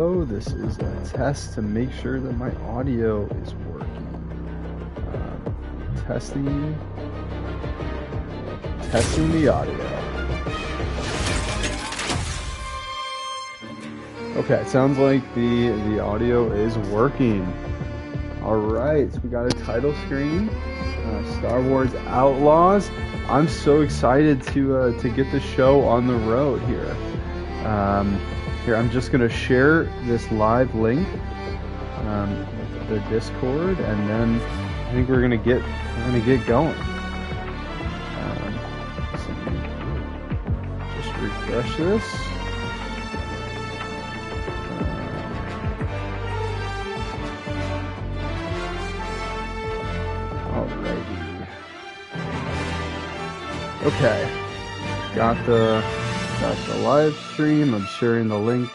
So this is a test to make sure that my audio is working. Testing the audio. Okay, it sounds like the audio is working. All right, so we got a title screen, Star Wars Outlaws. I'm so excited to get the show on the road here. Here, I'm just gonna share this live link with the Discord, and then I think we're gonna get going. So just refresh this. Alrighty. Okay, got the live stream. I'm sharing the link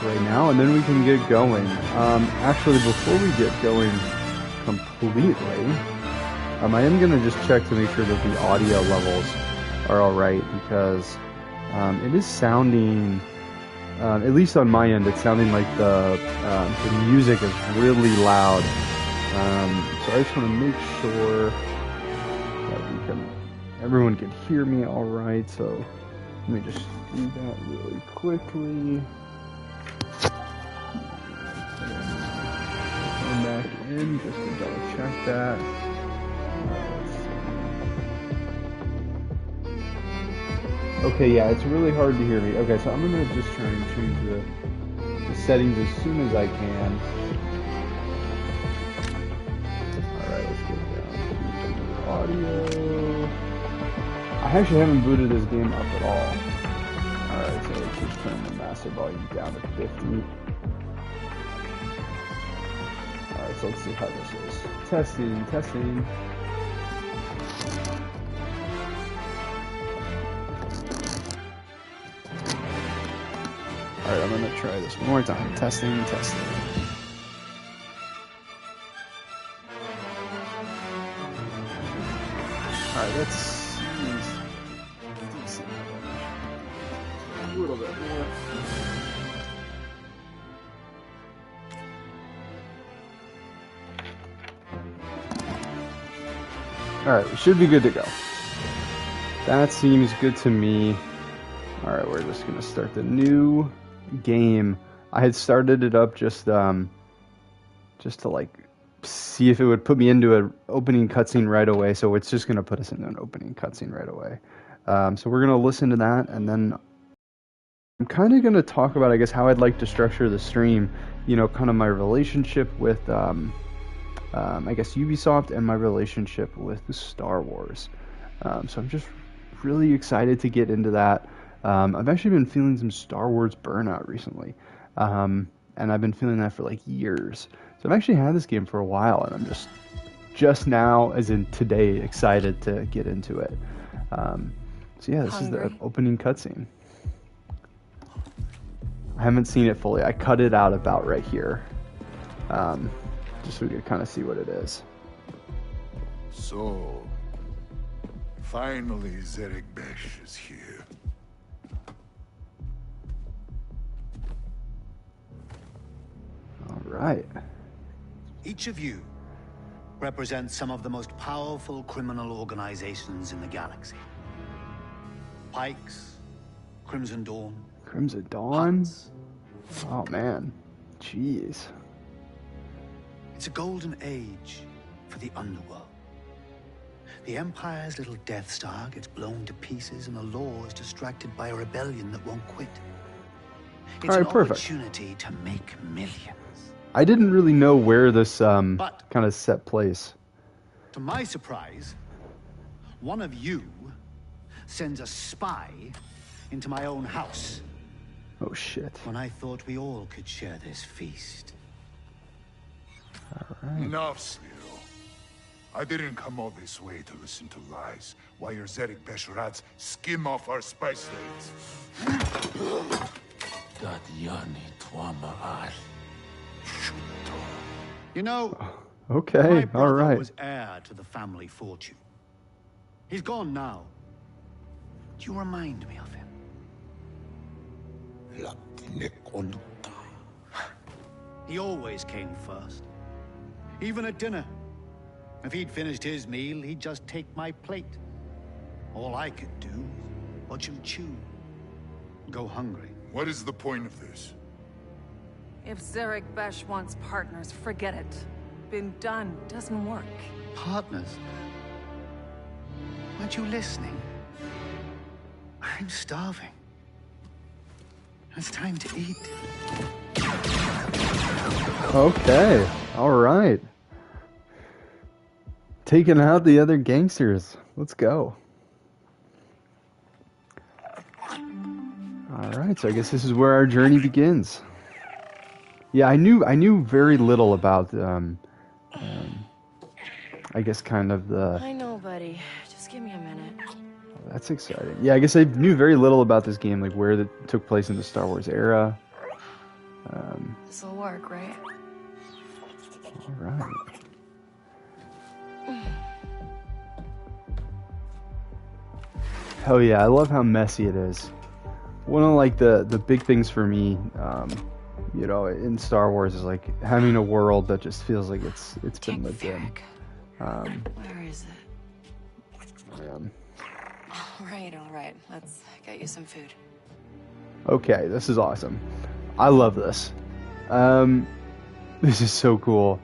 right now, and then we can get going. Actually, before we get going completely, I am gonna just check to make sure that the audio levels are all right, because it is sounding, at least on my end, it's sounding like the music is really loud. So I just want to make sure that everyone can hear me all right. So let me just do that really quickly. Come back in just to double check that. Okay, yeah, it's really hard to hear me. Okay, so I'm gonna just try and change the settings as soon as I can. Alright, let's get down to the audio. I actually haven't booted this game up at all. Alright, so let's just turn the master volume down to 50. Alright, so let's see how this is. Testing. Alright, I'm gonna try this one more time. Testing. Alright, that's decent. A little bit more. Alright, we should be good to go. That seems good to me. Alright, we're just gonna start the new game. I had started it up just to like see if it would put me into an opening cutscene right away. So it's just gonna put us into an opening cutscene right away. So we're gonna listen to that, and then I'm kind of gonna talk about, I guess, how I'd like to structure the stream. You know, kind of my relationship with I guess Ubisoft, and my relationship with Star Wars. So I'm just really excited to get into that. I've actually been feeling some Star Wars burnout recently, and I've been feeling that for like years. So I've actually had this game for a while, and I'm just now, as in today, excited to get into it. So yeah, this is the opening cutscene. I haven't seen it fully. I cut it out about right here, just so we can kind of see what it is. So, finally Zerek Besh is here. All right. Each of you represents some of the most powerful criminal organizations in the galaxy. Pikes, Crimson Dawn. Crimson Dawn? Huts. Oh man, jeez. It's a golden age for the underworld. The Empire's little Death Star gets blown to pieces, and the law is distracted by a rebellion that won't quit. It's an opportunity to make millions. I didn't really know where this kind of set place. To my surprise, one of you sends a spy into my own house. Oh shit. When I thought we all could share this feast. Alright. Enough, Sliro. I didn't come all this way to listen to lies while your Zerek Besh rats skim off our spice lanes. You know, okay, my brother alright. was heir to the family fortune. He's gone now. Do you remind me of him? He always came first. Even at dinner. If he'd finished his meal, he'd just take my plate. All I could do was watch him chew. Go hungry. What is the point of this? If Zarek Besh wants partners, forget it. Been done. Doesn't work. Partners? Weren't you listening? I'm starving. It's time to eat. Okay, all right. Taking out the other gangsters. Let's go. All right, so I guess this is where our journey begins. Yeah, I knew very little about I guess kind of the. I know, buddy. Just give me a minute. That's exciting. Yeah, I guess I knew very little about this game, like where it took place in the Star Wars era. This'll work, right? All right. Hell yeah, I love how messy it is. One of like the big things for me, you know, in Star Wars is like having a world that just feels like it's been lived in. Where is it? Man. All right. Let's get you some food. Okay, this is awesome. I love this. This is so cool.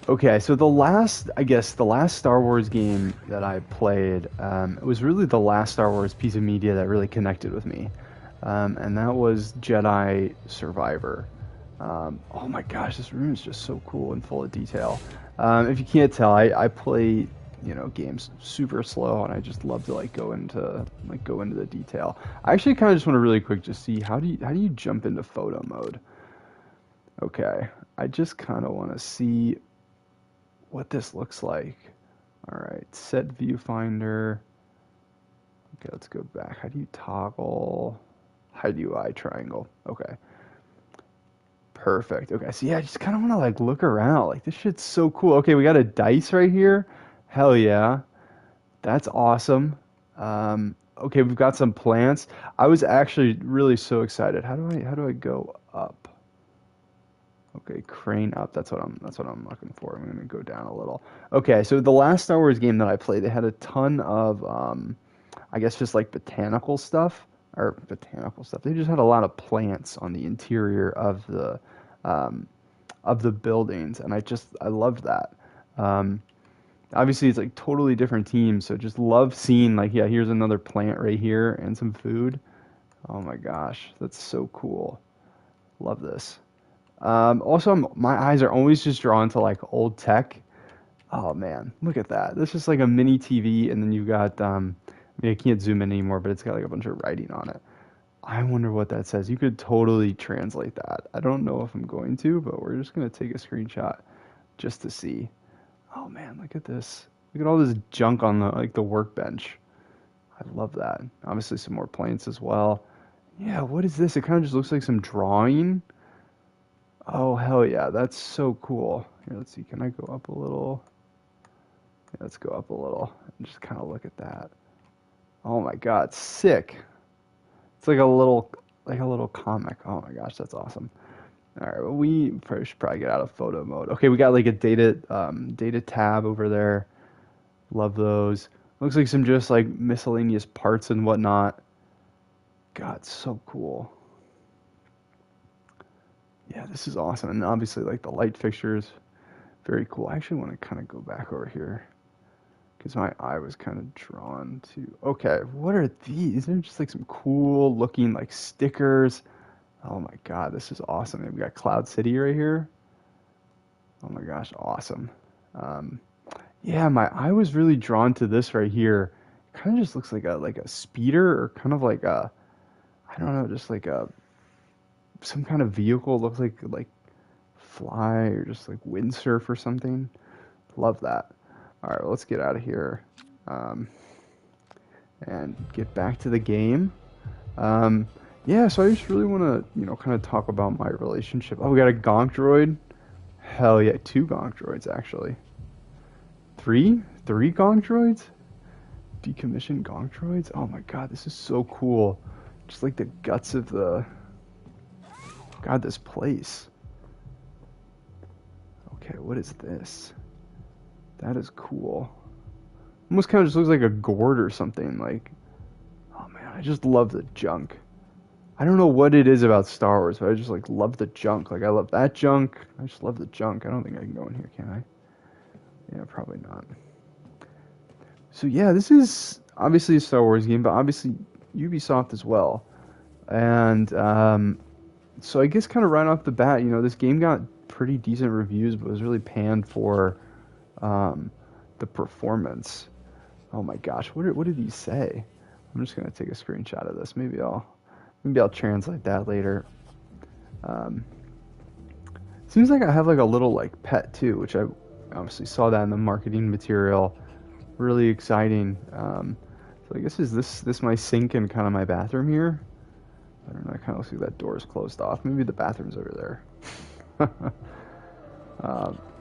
Okay, so the last Star Wars game that I played, it was really the last Star Wars piece of media that really connected with me, and that was Jedi Survivor. Oh my gosh, this room is just so cool and full of detail. If you can't tell, I play, you know, games super slow, and I just love to go into the detail. I actually kind of just want to really quick just see how do you jump into photo mode. Okay, I just kind of want to see what this looks like. All right, set viewfinder. Okay, let's go back. How do you toggle? Hide UI triangle. Okay. Perfect. Okay, so yeah, I just kind of want to look around. Like, this shit's so cool. Okay, we got a dice right here. Hell yeah. That's awesome. Okay, we've got some plants. I was actually really so excited. How do I go up? Okay, crane up. That's what I'm looking for. I'm gonna go down a little. Okay, so the last Star Wars game that I played, they had a ton of I guess just like botanical stuff. They just had a lot of plants on the interior of the buildings, and I loved that. Obviously it's like totally different teams, so just love seeing yeah, here's another plant right here and some food. Oh my gosh, that's so cool. Love this. Also, my eyes are always just drawn to old tech. Oh man, look at that. This is like a mini TV, and then you've got I mean, I can't zoom in anymore, but it's got a bunch of writing on it. I wonder what that says. You could totally translate that. I don't know if I'm going to, but we're just gonna take a screenshot just to see. Oh man, look at this. Look at all this junk on the workbench. I love that. Obviously some more plants as well. Yeah, what is this? It kind of just looks like some drawing. Oh, hell yeah, that's so cool. Here, let's see, can I go up a little? Yeah, let's go up a little and just kind of look at that. Oh my god, sick. It's like a little comic. Oh my gosh, that's awesome. All right, well, we should probably get out of photo mode. Okay, we got like a data tab over there. Love those. Looks like some just like miscellaneous parts and whatnot. God, so cool. Yeah, this is awesome. And obviously like the light fixtures, very cool. I actually want to kind of go back over here because my eye was kind of drawn to. Okay, what are these? They're just like some cool looking like stickers. Oh my god, this is awesome. We got Cloud City right here. Oh my gosh, awesome. Yeah, my eye was really drawn to this right here. Kind of just looks like a speeder, or kind of like a, I don't know, just like some kind of vehicle. Looks like fly or just like windsurf or something. Love that. All right, well, let's get out of here and get back to the game. Yeah, so I just really want to, kind of talk about my relationship. Oh, we got a gonk droid. Hell yeah, 2 gonk droids actually. 3 gonk droids? Decommissioned gonk droids? Oh my god, this is so cool. Just like the guts of the God, this place. Okay, what is this? That is cool. Almost kind of just looks like a gourd or something. Like, oh man, I just love the junk. I don't know what it is about Star Wars, but I just like love the junk. Like I love that junk. I just love the junk. I don't think I can go in here, can I? Yeah, probably not. So yeah, this is obviously a Star Wars game, but obviously Ubisoft as well. And so I guess kind of right off the bat, you know, this game got pretty decent reviews, but was really panned for the performance. Oh my gosh, what did he say? I'm just gonna take a screenshot of this. Maybe I'll translate that later. Seems like I have like a little like pet too, which I obviously saw that in the marketing material. Really exciting. So I guess is this my sink and kind of my bathroom here? I don't know. I kind of see that door's closed off. Maybe the bathroom's over there.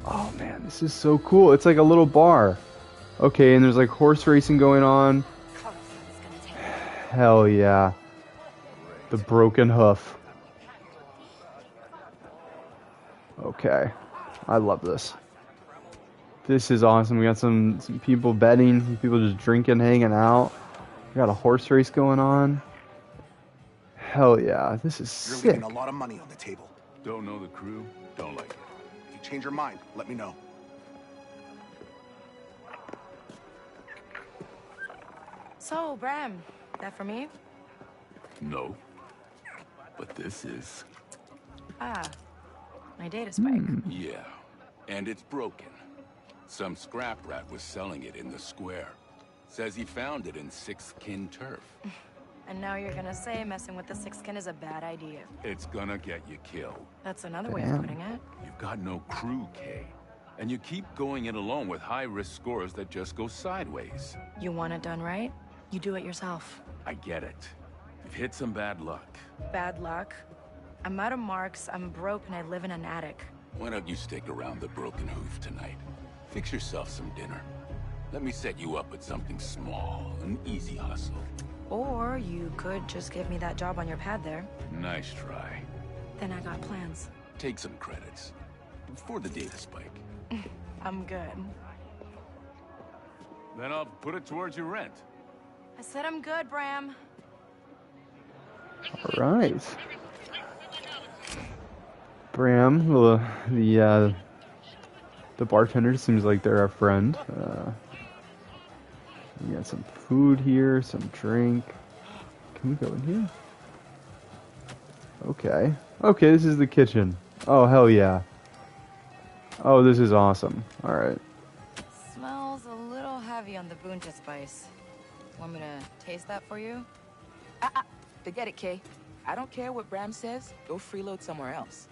Oh man, this is so cool. It's like a little bar. Okay, and there's like horse racing going on. Hell yeah. The broken hoof. Okay. I love this. This is awesome. We got some people betting, some people just drinking, hanging out. We got a horse race going on. Hell yeah. This is sick. You're leaving a lot of money on the table. Don't know the crew, don't like it. If you change your mind, let me know. So, Bram, that for me? No. But this is... Ah, my data spike. Yeah, and it's broken. Some scrap rat was selling it in the square. Says he found it in six-kin turf. And now you're gonna say messing with the six-kin is a bad idea. It's gonna get you killed. That's another way of putting it. You've got no crew, Kay. And you keep going it alone with high-risk scores that just go sideways. You want it done right? You do it yourself. I get it. You've hit some bad luck. Bad luck? I'm out of marks, I'm broke, and I live in an attic. Why don't you stick around the Broken Hoof tonight? Fix yourself some dinner. Let me set you up with something small, an easy hustle. Or you could just give me that job on your pad there. Nice try. Then I got plans. Take some credits. For the data spike. I'm good. Then I'll put it towards your rent. I said I'm good, Bram. All right. Bram, the bartender seems like they're our friend. We got some food here, some drink. Can we go in here? Okay. Okay, this is the kitchen. Oh, hell yeah. Oh, this is awesome. Alright. Smells a little heavy on the bunta spice. Want me to taste that for you? Forget it, Kay. I don't care what Bram says. Go freeload somewhere else.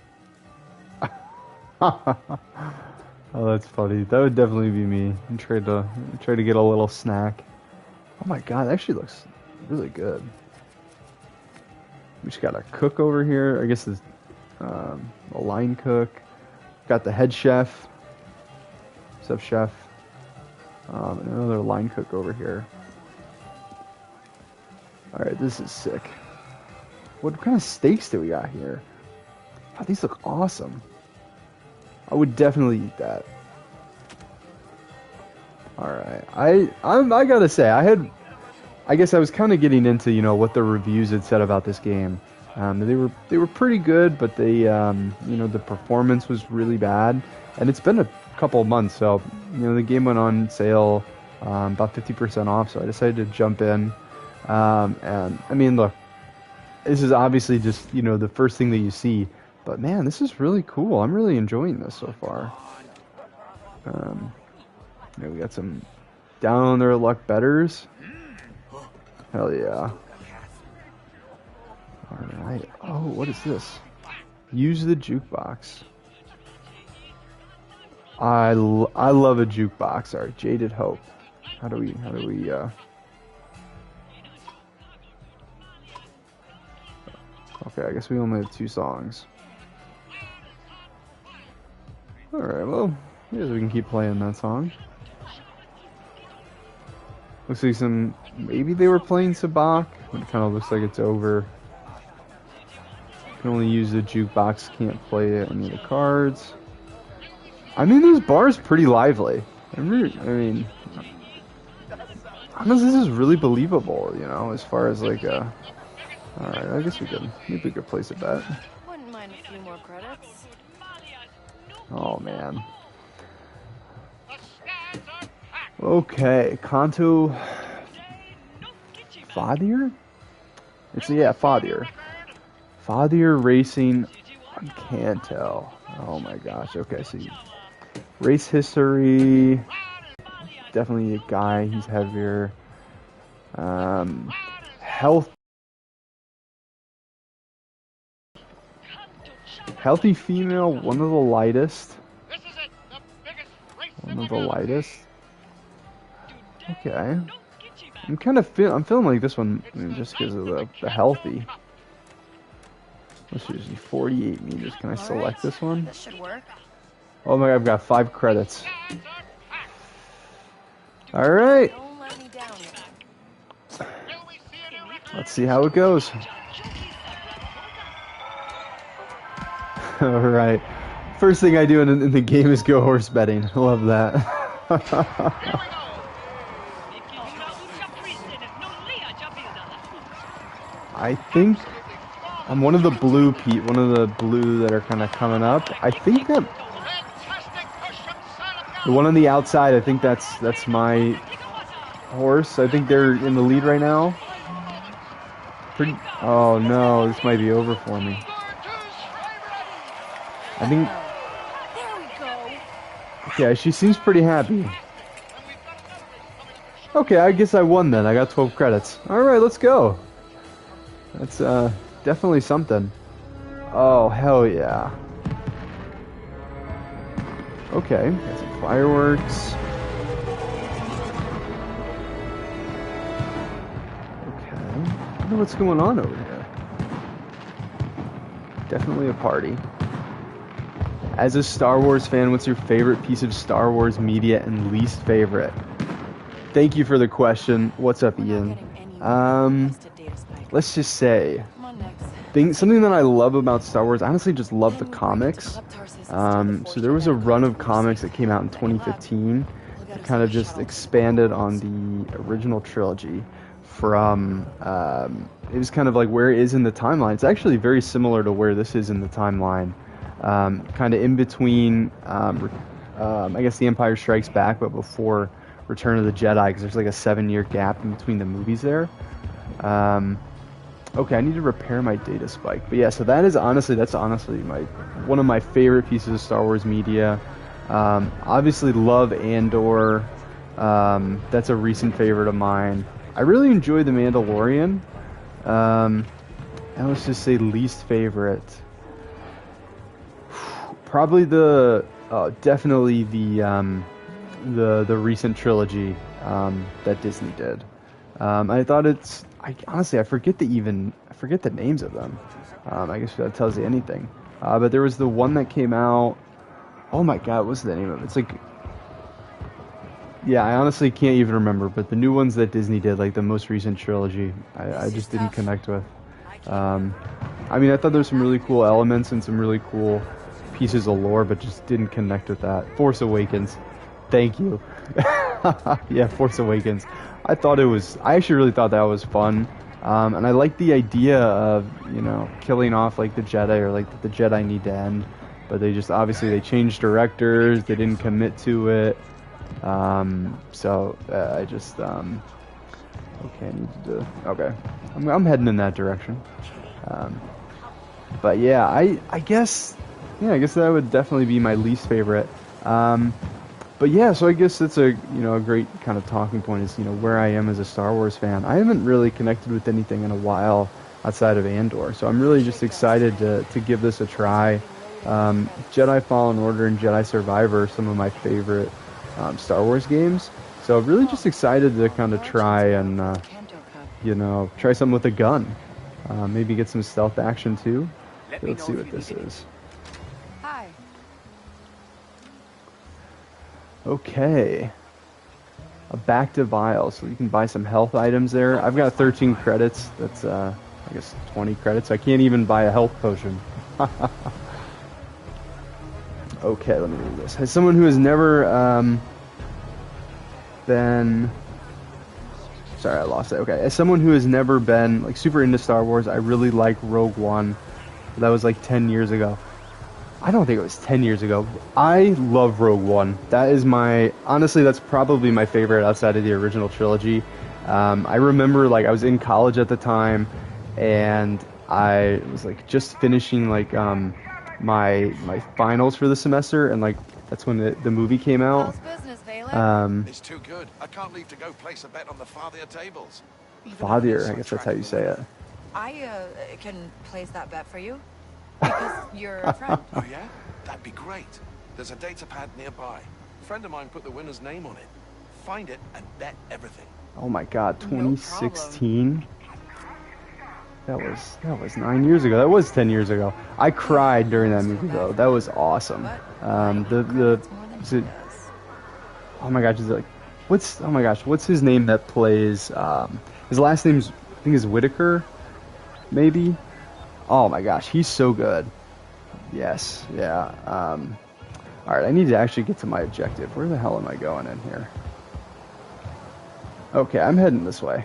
Oh, that's funny. That would definitely be me. And try to get a little snack. Oh my god, that actually looks really good. We just got a cook over here. I guess it's a line cook. Got the head chef. Sub chef. And another line cook over here. Alright, this is sick. What kind of steaks do we got here? Oh, these look awesome. I would definitely eat that. Alright. I gotta say, I guess I was kind of getting into, you know, what the reviews had said about this game. They were pretty good, but you know, the performance was really bad. And it's been a couple of months, so, you know, the game went on sale about 50% off, so I decided to jump in. And, I mean, look, this is obviously just, you know, the first thing that you see. But, man, this is really cool. I'm really enjoying this so far. Yeah, we got some down on their luck betters. Hell yeah. Alright. Oh, what is this? Use the jukebox. I love a jukebox. Alright, Jaded Hope. How do we, Okay, I guess we only have 2 songs. Alright, well, I guess we can keep playing that song. Looks like maybe they were playing Sabak, but it kind of looks like it's over. Can only use the jukebox, can't play any of the cards. I mean, this bar is pretty lively. I mean, honestly, this is really believable, you know, as far as like a... Alright, I guess maybe we could place a bet. Wouldn't mind a few more credits. Oh, man. Okay, Kanto... Fathier? Yeah, Fathier. Fathier Racing on Kanto. Oh my gosh, okay, so race history... Definitely a guy, he's heavier. Health... Healthy female, one of the lightest. One of the lightest. Okay. I'm feeling like this one, just because of the healthy. Let's see, 48 meters. Can I select this one? This should work. Oh my god, I've got 5 credits. Alright. Don't let me down yet. Let's see how it goes. Alright. First thing I do in the game is go horse betting. I love that. I think I'm one of the blue that are kind of coming up. I think that the one on the outside, I think that's my horse. I think they're in the lead right now. Oh no, this might be over for me. I think... Yeah, she seems pretty happy. Okay, I guess I won then. I got 12 credits. Alright, let's go. That's definitely something. Oh, hell yeah. Okay, got some fireworks. Okay, I wonder what's going on over here. Definitely a party. As a Star Wars fan, what's your favorite piece of Star Wars media and least favorite? Thank you for the question. What's up, Ian? Let's just say, something that I love about Star Wars, I honestly just love the comics. So there was a run of comics that came out in 2015 that kind of just expanded on the original trilogy from, it was kind of like where it is in the timeline. It's actually very similar to where this is in the timeline. Kind of in between, I guess The Empire Strikes Back, but before Return of the Jedi, because there's like a 7-year gap in between the movies there. Okay, I need to repair my data spike. But yeah, so that's honestly one of my favorite pieces of Star Wars media. Obviously love Andor. That's a recent favorite of mine. I really enjoy The Mandalorian. And let's just say least favorite. Probably definitely the recent trilogy that Disney did. I thought honestly I forget the names of them. I guess that tells you anything. But there was the one that came out. Oh my god, what's the name of it? It's like, yeah, I honestly can't even remember. But the new ones that Disney did, like the most recent trilogy, I just didn't connect with. I mean, I thought there were some really cool elements and some really cool pieces of lore, but just didn't connect with that. Force Awakens, thank you. Yeah, Force Awakens. I actually really thought that was fun, and I like the idea of, you know, killing off like the Jedi, or like the Jedi need to end, but they changed directors, they didn't commit to it, so I just okay, I'm heading in that direction, but yeah, I guess that would definitely be my least favorite. But yeah, so I guess that's a great kind of talking point is, where I am as a Star Wars fan. I haven't really connected with anything in a while outside of Andor, so I'm really just excited to give this a try. Jedi Fallen Order and Jedi Survivor are some of my favorite Star Wars games, so really just excited to kind of try and try something with a gun. Maybe get some stealth action too. Let's see what this is. Okay, back to vials, so you can buy some health items there. I've got 13 credits. That's I guess 20 credits. I can't even buy a health potion. Okay, let me read this. As someone who has never been... Sorry, I lost it. Okay, as someone who has never been like super into Star Wars, I really like Rogue One. That was like 10 years ago. I don't think it was 10 years ago. I love Rogue One. That is honestly, that's probably my favorite outside of the original trilogy. I remember like I was in college at the time, and I was like just finishing like my finals for the semester, and like that's when the movie came out. How's business, Valen? It's too good. I can't leave to go place a bet on the Fathier tables. Fathier, I guess that's how you say it. I can place that bet for you. Because you're a friend. Oh yeah? That'd be great. There's a data pad nearby. A friend of mine put the winner's name on it. Find it and bet everything. Oh my god, 2016? That was 9 years ago. That was 10 years ago. I cried during that movie though. That was awesome. Oh my gosh, is it like what's his name that plays his last name's I think is Whitaker, maybe? Oh my gosh, he's so good. Yes, yeah. Alright, I need to actually get to my objective. Where the hell am I going in here? Okay, I'm heading this way.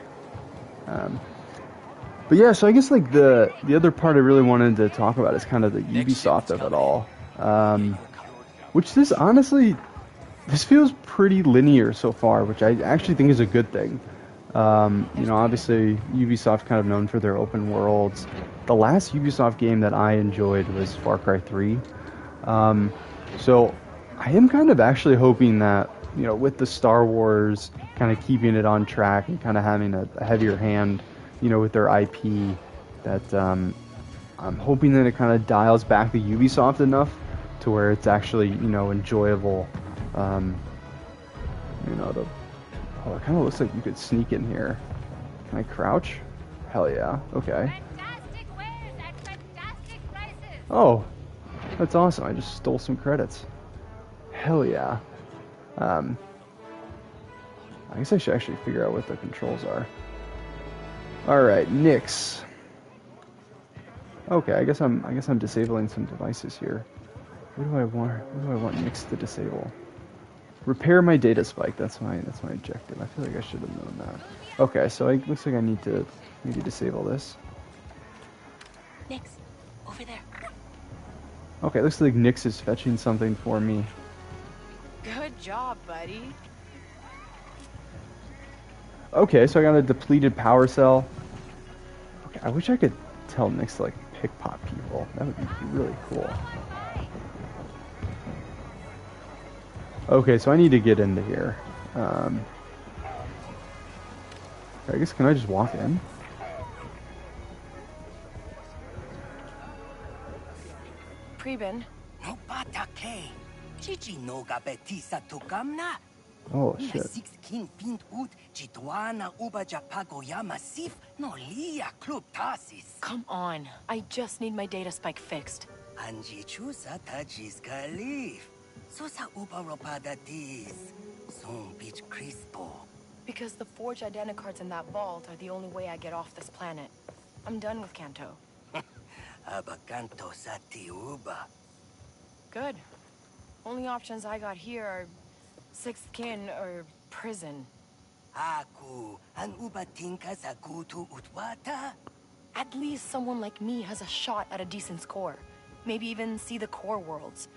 But yeah, so I guess like the other part I really wanted to talk about is kind of the Ubisoft of it all. Which this feels pretty linear so far, which I actually think is a good thing. Obviously Ubisoft kind of known for their open worlds. The last Ubisoft game that I enjoyed was Far Cry 3. So I am kind of actually hoping that, with the Star Wars kind of keeping it on track and kind of having a heavier hand, with their IP, that I'm hoping that it kind of dials back the Ubisoft enough to where it's actually, enjoyable. It kind of looks like you could sneak in here. Can I crouch? Hell yeah. Okay. Fantastic wares at fantastic prices. Oh, that's awesome. I just stole some credits. Hell yeah. I guess I should actually figure out what the controls are. Alright, Nyx. Okay, I guess I'm disabling some devices here. What do I want Nyx to disable? Repair my data spike. That's my objective. I feel like I should have known that. Okay, so it looks like I need to maybe disable this. Nyx, over there. Okay, it looks like Nyx is fetching something for me. Good job, buddy. Okay, so I got a depleted power cell. Okay, I wish I could tell Nyx to like pickpot people. That would be really cool. Okay, so I need to get into here. I guess, can I just walk in? Preben. No patake. Chichi no gabetisa tukamna. Oh shit. Sixkin pint ut chituana uba japagoyama sif no lia club tasis. Come on. I just need my data spike fixed. Anji chusa tajis kalif. Susa uba ropada dis. Son beach crispo. Because the forged identicards in that vault are the only way I get off this planet. I'm done with Kanto. Abakanto sati uba. Good. Only options I got here are sixth kin or prison. Aku an uba tinka sa gutu utwata. At least someone like me has a shot at a decent score. Maybe even see the core worlds.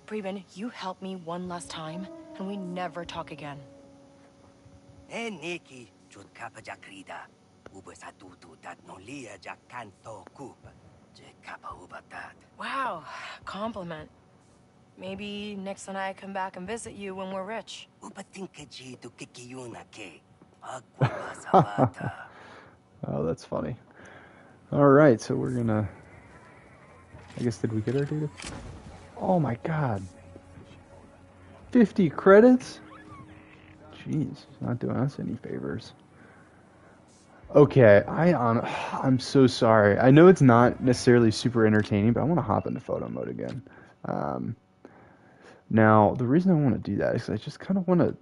Preben, you help me one last time, and we never talk again. Nikki, jut kapa jakrida. Uba sa tutu dat no lia jakanto kupa. Je kapa uba dat. Wow, compliment. Maybe next time I come back and visit you when we're rich. Uba tinka ji tu kikiyuna ke. Agwa sabata. Oh, that's funny. Alright, so we're gonna... I guess, did we get our data? Oh my god. 50 credits? Jeez, it's not doing us any favors. Okay, I'm so sorry. I know it's not necessarily super entertaining, but I want to hop into photo mode again. Now, the reason I want to do that is I just kind of want to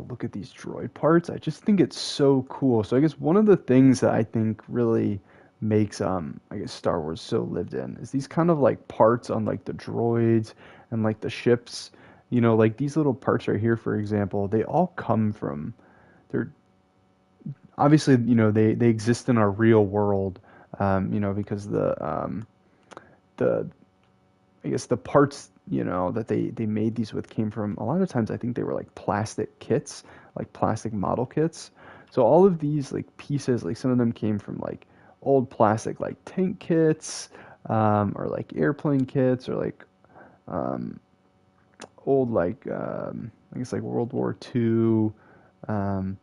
look at these droid parts. I just think it's so cool. So I guess one of the things that I think really makes I guess Star Wars so lived in is these kind of like parts on like the droids and like the ships. You know, like these little parts right here, for example, they all come from they're obviously, you know, they exist in our real world, you know, because the I guess the parts, you know, that they made these with came from a lot of times I think they were like plastic kits, like plastic model kits. So all of these like pieces, like some of them came from like old plastic like tank kits, or like airplane kits, or like um, old like I guess like World War II, um,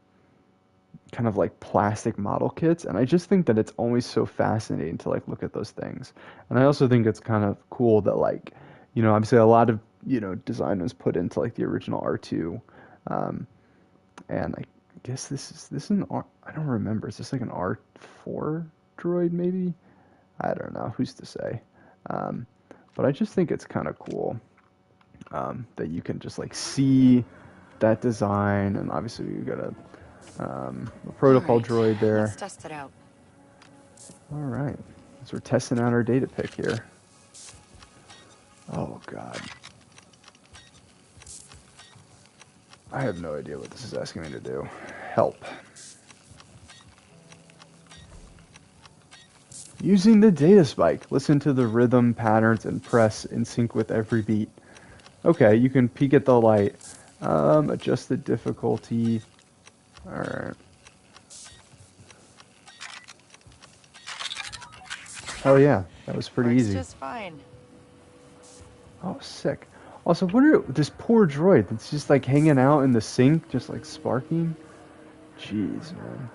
kind of like plastic model kits. And I just think that it's always so fascinating to like look at those things. And I also think it's kind of cool that like, you know, obviously a lot of, you know, design was put into like the original R2. Um, and I guess this is an R, I don't remember. Is this like an R4 droid maybe? I don't know. Who's to say? Um, but I just think it's kind of cool, that you can just like see that design. And obviously you got a protocol droid there. Let's test it out. All right, so we're testing out our data pick here. Oh God, I have no idea what this is asking me to do. Help. Using the data spike, listen to the rhythm patterns and press in sync with every beat. Okay, you can peek at the light. Adjust the difficulty. All right. Oh yeah, that was pretty easy. Just fine. Oh, sick. Also, what are this poor droid that's just like hanging out in the sink, just like sparking? Jeez, man.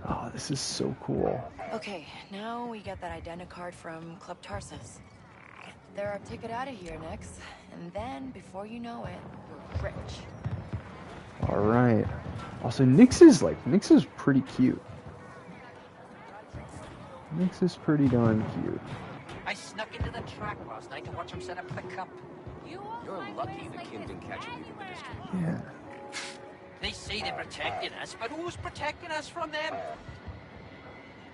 Oh, this is so cool. Okay, now we get that identicard from Club Tarsus. They're our ticket out of here next, and then before you know it, we're rich. All right. Also, Nyx is pretty cute. Nyx is pretty darn cute. I snuck into the track last night to watch him set up the cup. You're lucky the kid didn't catch you leaving the district. Yeah. They say they're protecting us, but who's protecting us from them?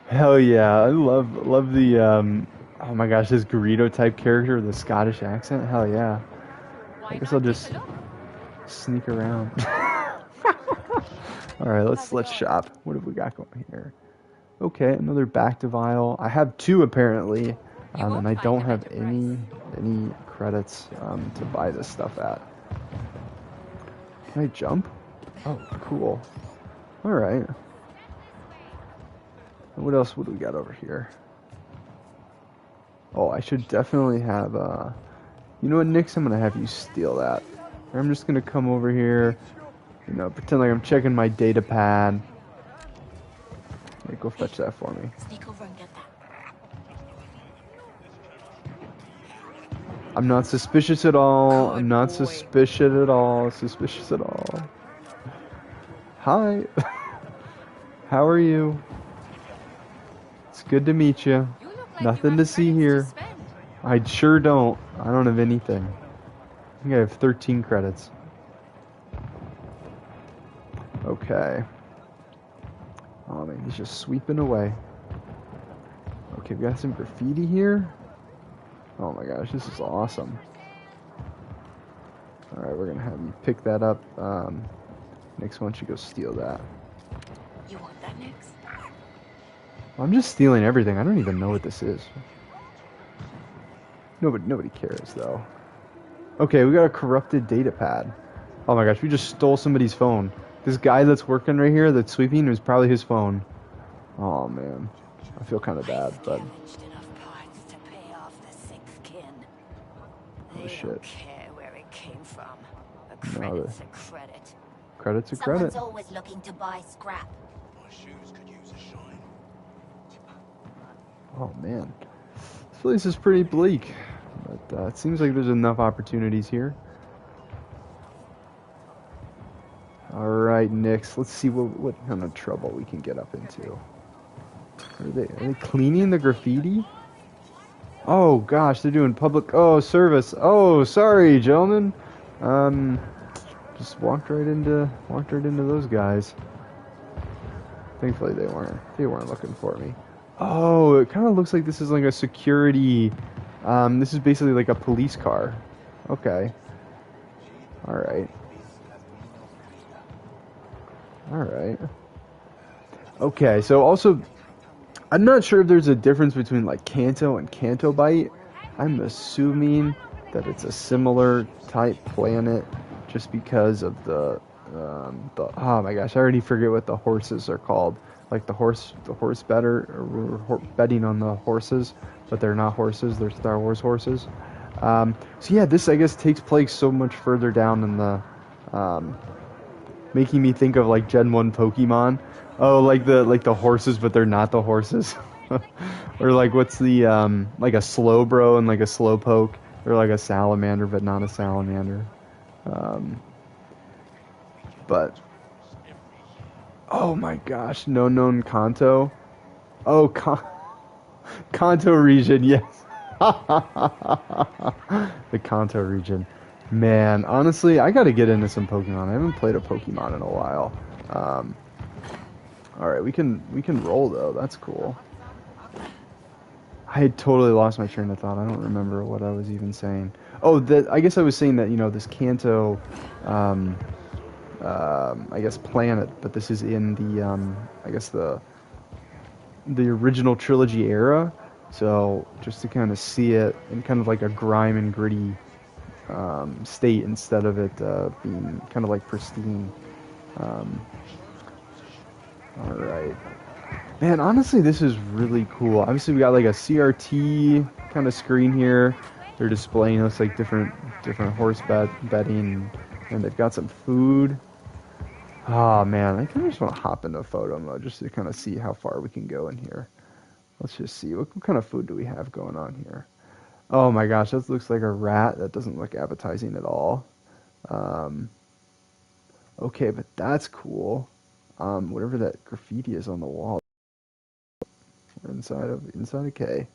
Hell yeah, I love the oh my gosh, this Garrido type character with the Scottish accent. Hell yeah. I guess I'll just sneak around. All right, let's shop. What have we got going here? Okay, another back to vial. I have two apparently, and I don't have any credits to buy this stuff at. Can I jump? Oh, cool. All right. What else would we got over here? Oh, I should definitely have, you know what, Nyx? I'm gonna have you steal that. I'm just gonna come over here, you know, pretend like I'm checking my data pad. Yeah, go fetch that for me. Sneak over and get that. I'm not suspicious at all. I'm not suspicious at all. Suspicious at all. Hi. How are you? It's good to meet you. Nothing to see here. I sure don't. I don't have anything. I think I have 13 credits. Okay. Oh man, he's just sweeping away. Okay, we got some graffiti here. Oh my gosh, this is awesome. Alright, we're gonna have you pick that up. Next one, you go steal that. You want that, Nyx? I'm just stealing everything. I don't even know what this is. Nobody cares though. Okay, we got a corrupted data pad. Oh my gosh, we just stole somebody's phone. This guy that's working right here, that's sweeping, was probably his phone. Oh man, I feel kind of bad, but. Oh shit. Don't care where it came from. A credit's a credit. Credit's a credit. Someone's always looking to buy scrap. My shoes could use a shine. Oh man, this place is pretty bleak, but it seems like there's enough opportunities here. All right, Nyx, let's see what kind of trouble we can get up into. Are they cleaning the graffiti? Oh gosh, they're doing public service. Oh, sorry, gentlemen. Just walked right into those guys. Thankfully they weren't looking for me. Oh, it kind of looks like this is like a security. This is basically like a police car. Okay. All right. All right. Okay, so also, I'm not sure if there's a difference between like Kanto and Kanto Bite. I'm assuming that it's a similar type planet, just because of the oh my gosh, I already forget what the horses are called. Like the horse better, or we're betting on the horses, but they're not horses. They're Star Wars horses. So yeah, this I guess takes place so much further down in the, making me think of like Gen 1 Pokemon. Oh, like the horses, but they're not the horses. Or like what's the like a Slowbro and like a Slowpoke, or like a Salamander but not a Salamander. Um, but oh my gosh, no known Kanto. Oh, Kanto region, yes. The Kanto region. Man, honestly, I gotta get into some Pokemon. I haven't played a Pokemon in a while. All right, we can roll though. That's cool. I had totally lost my train of thought. I don't remember what I was even saying. Oh, that I guess I was saying that this Kanto, I guess planet, but this is in the I guess the original trilogy era. So just to kind of see it in kind of like a grime and gritty state instead of it being kind of like pristine. All right. Man, honestly, this is really cool. Obviously, we got like a CRT kind of screen here. They're displaying us like different horse betting, and they've got some food. Oh man, I kind of just want to hop into photo mode just to kind of see how far we can go in here. Let's just see what kind of food do we have going on here. Oh my gosh, that looks like a rat. That doesn't look appetizing at all. Um, okay, but that's cool. Whatever that graffiti is on the wall. We're inside of K.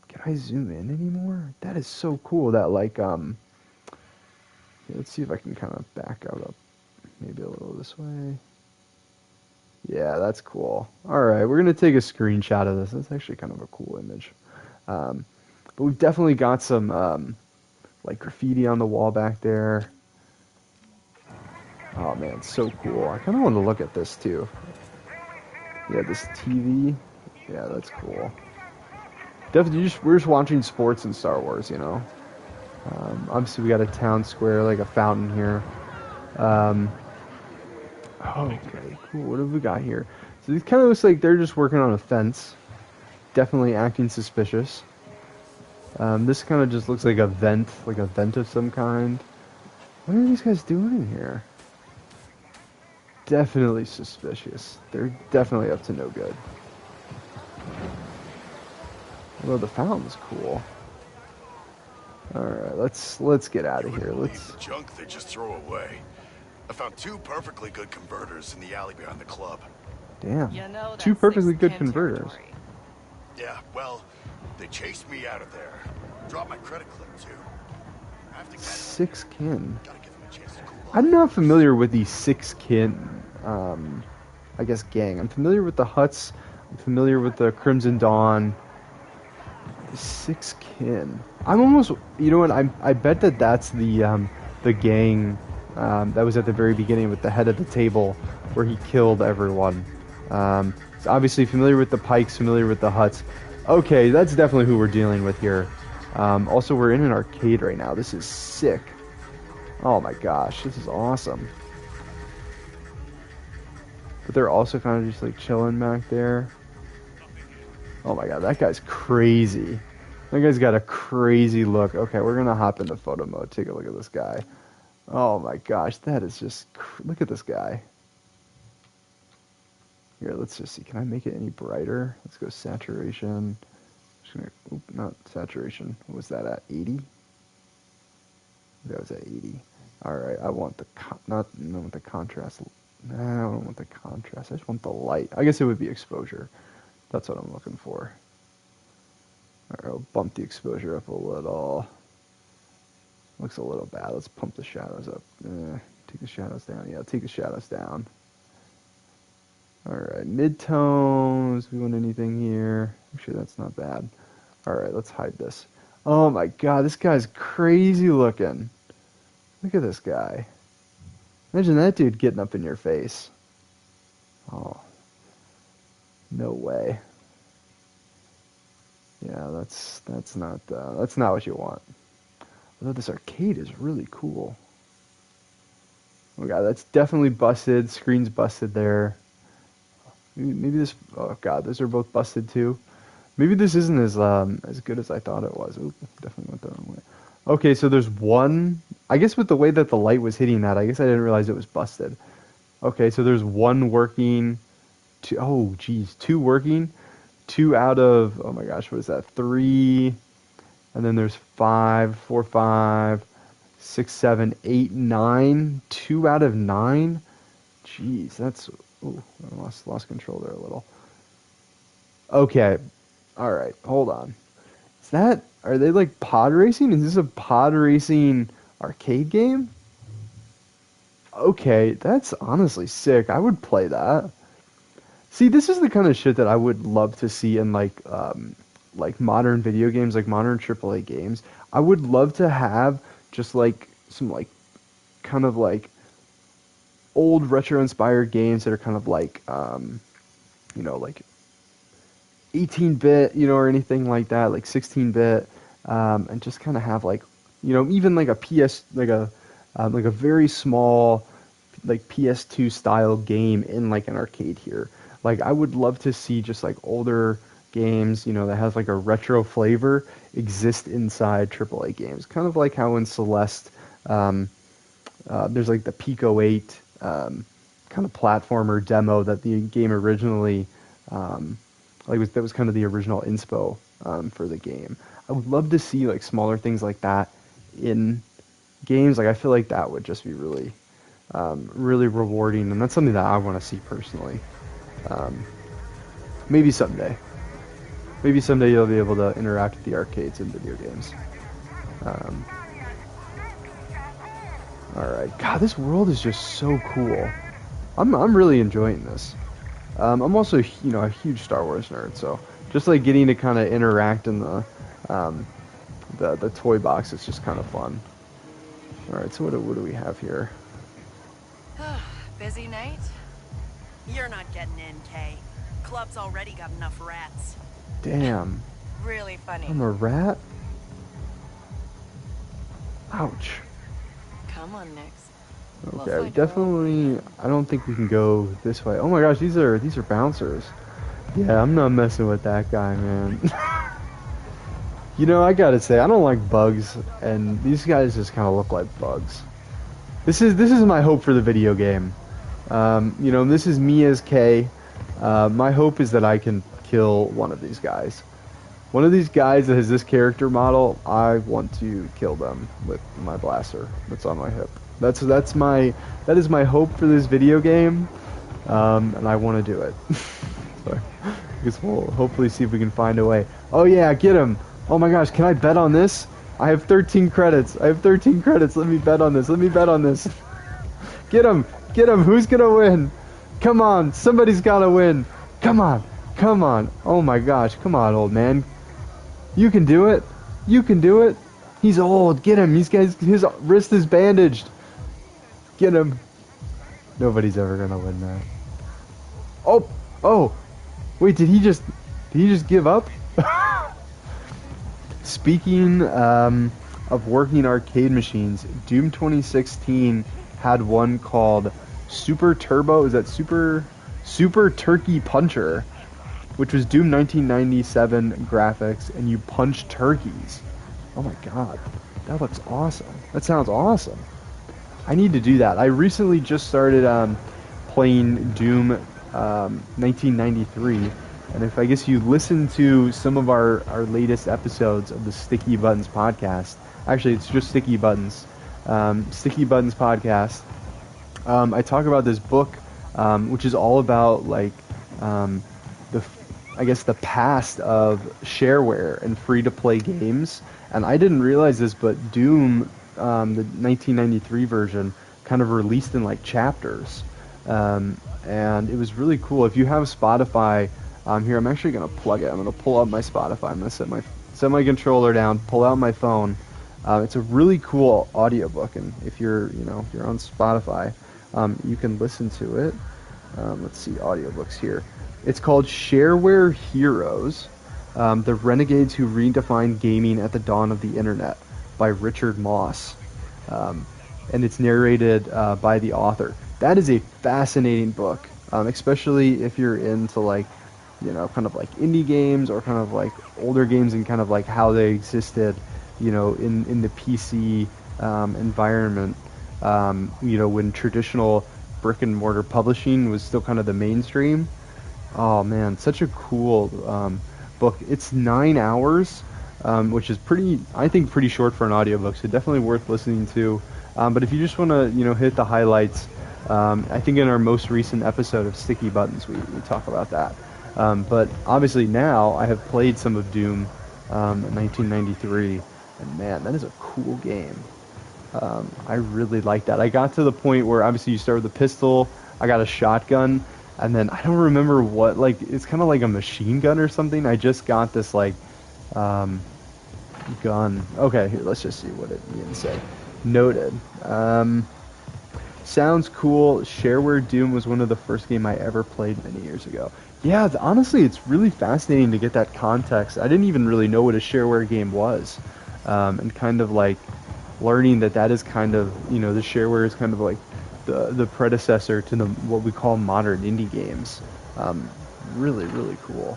Can I zoom in anymore? That is so cool. That like yeah, let's see if I can kind of back out up maybe a little this way. Yeah, that's cool. All right, we're gonna take a screenshot of this. That's actually kind of a cool image. But we've definitely got some like graffiti on the wall back there. Oh man, it's so cool. I kind of want to look at this too. Yeah, this TV. Yeah, that's cool. Definitely, we're just watching sports in Star Wars, you know. Obviously, we got a town square, like a fountain here. Okay, cool. What have we got here? So it kind of looks like they're just working on a fence. Definitely acting suspicious. This kind of just looks like a vent of some kind. What are these guys doing in here? Definitely suspicious. They're definitely up to no good. Although the fountain's cool. All right, let's get out of here. Let's. The junk they just throw away. I found 2 perfectly good converters in the alley behind the club. Damn. You know, 2 perfectly good converters. Territory. Yeah, well, they chased me out of there. Dropped my credit clip too. I have to catch 6 kin. Gotta give them a chance to cool off. I'm not familiar with the 6 kin. I guess gang. I'm familiar with the Huts. I'm familiar with the Crimson Dawn. 6 kin. I'm almost. You know what? I bet that's the gang that was at the very beginning with the head of the table where he killed everyone. So obviously familiar with the Pikes, familiar with the Huts. Okay, that's definitely who we're dealing with here. Also, we're in an arcade right now. This is sick. Oh my gosh, this is awesome. But they're also kind of just like chilling back there. Oh my god, that guy's crazy. That guy's got a crazy look. Okay, we're gonna hop into photo mode. Take a look at this guy. Oh my gosh, that is just... Look at this guy. Here, let's just see. Can I make it any brighter? Let's go saturation. Just gonna... Oop, not saturation. What was that at? 80? That was at 80. Alright, I want the... I don't want the contrast. Nah, I don't want the contrast. I just want the light. I guess it would be exposure. That's what I'm looking for. Alright, I'll bump the exposure up a little. Looks a little bad. Let's pump the shadows up. Take the shadows down. Yeah, take the shadows down. Alright, mid-tones. We want anything here? I'm sure that's not bad. Alright, let's hide this. Oh my god, this guy's crazy looking. Look at this guy. Imagine that dude getting up in your face. Oh, no way. Yeah, that's not what you want. Although this arcade is really cool. Oh god, that's definitely busted. Screen's busted there. Maybe this. Oh god, those are both busted too. Maybe this isn't as good as I thought it was. Ooh, definitely went the wrong way. Okay, so there's one. I guess with the way that the light was hitting that, I guess I didn't realize it was busted. Okay, so there's one working. Two, oh geez, two working. Two out of, oh my gosh, what is that? Three, and then there's five, four, five, six, seven, eight, nine. Two out of nine. Jeez, that's. Ooh, I lost control there a little. Okay, all right, hold on. Is that? Are they like pod racing? Is this a pod racing arcade game? Okay, that's honestly sick. I would play that. See, this is the kind of shit that I would love to see in like modern video games, like modern AAA games. I would love to have just like some like kind of like old retro inspired games that are kind of like like 18-bit, or anything like that, like 16-bit, and just kind of have like, even like a PS, like a very small, like PS2 style game in like an arcade here. Like I would love to see just like older games, that has like a retro flavor exist inside AAA games. Kind of like how in Celeste, there's like the Pico 8 kind of platformer demo that the game originally, that was kind of the original inspo for the game. I would love to see like smaller things like that in games. Like I feel like that would just be really, really rewarding, and that's something that I want to see personally. Maybe someday. Maybe someday you'll be able to interact with the arcades in video games. Alright, God, this world is just so cool. I'm really enjoying this. I'm also, a huge Star Wars nerd, so just like getting to kind of interact in the toy box is just kind of fun. Alright, so what do we have here? Busy night? You're not getting in, Kay. Club's already got enough rats. Damn. Really funny. I'm a rat? Ouch. Come on, Nix. Okay, we definitely. I don't think we can go this way. Oh my gosh, these are bouncers. Yeah, I'm not messing with that guy, man. I gotta say, I don't like bugs, and these guys just kind of look like bugs. This is my hope for the video game. This is me as Kay. My hope is that I can kill one of these guys. One of these guys that has this character model, I want to kill them with my blaster that's on my hip. That is my hope for this video game, and I want to do it. So I guess we'll hopefully see if we can find a way. Oh yeah, get him! Oh my gosh, can I bet on this? I have 13 credits. Let me bet on this. Get him! Who's gonna win? Come on, somebody's gotta win. Come on. Oh my gosh, come on, old man. You can do it. He's old. Get him. His wrist is bandaged. Get him. Nobody's ever gonna win that. Oh. Wait, did he just give up? Speaking of working arcade machines, Doom 2016 had one called Super Turbo. Is that Super Turkey Puncher, which was Doom 1997 graphics, and you punch turkeys. Oh my god, that looks awesome. That sounds awesome. I need to do that. I recently just started playing Doom 1993, and if I guess you listen to some of our latest episodes of the Sticky Buttons podcast, actually it's just Sticky Buttons podcast, I talk about this book, which is all about like the past of shareware and free-to-play games. And I didn't realize this, but Doom, the 1993 version, kind of released in like chapters. and it was really cool. If you have Spotify, here I'm actually gonna plug it. I'm gonna pull up my Spotify. I'm gonna set my controller down, pull out my phone. It's a really cool audiobook, and if you're if you're on Spotify, you can listen to it. Let's see audiobooks here. It's called Shareware Heroes, The Renegades Who Redefined Gaming at the Dawn of the Internet by Richard Moss. And it's narrated by the author. That is a fascinating book, especially if you're into like, kind of like indie games or kind of like older games and kind of like how they existed, in the PC environment, when traditional brick and mortar publishing was still kind of the mainstream. Oh man, such a cool book. It's 9 hours, which is I think pretty short for an audiobook, so definitely worth listening to. But if you just want to, hit the highlights, I think in our most recent episode of Sticky Buttons, we talk about that. But obviously now I have played some of Doom 1993, and man, that is a cool game. I really like that. I got to the point where obviously you start with a pistol, I got a shotgun, and then I don't remember what, like, it's kind of like a machine gun or something. I just got this, like, gun. Okay, here, let's just see what it even say. Noted. Sounds cool. Shareware Doom was one of the first game I ever played many years ago. Yeah, honestly, it's really fascinating to get that context. I didn't even really know what a shareware game was. And kind of like learning that is kind of, the shareware is kind of like the predecessor to what we call modern indie games. Really, really cool.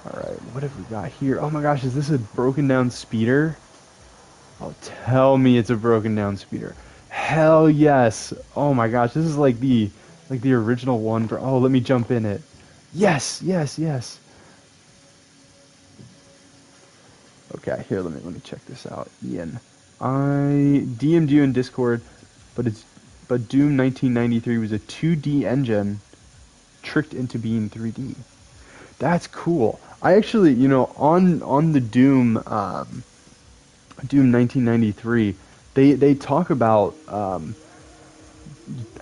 Alright, what have we got here? Oh my gosh, is this a broken down speeder? Oh, tell me it's a broken down speeder. Hell yes. Oh my gosh, this is like the original one for, oh, let me jump in it. Yes, yes, yes. Okay, here, let me check this out. Ian, I DM'd you in Discord, but Doom 1993 was a 2D engine tricked into being 3D. That's cool. I actually, on the Doom 1993, they talk about, I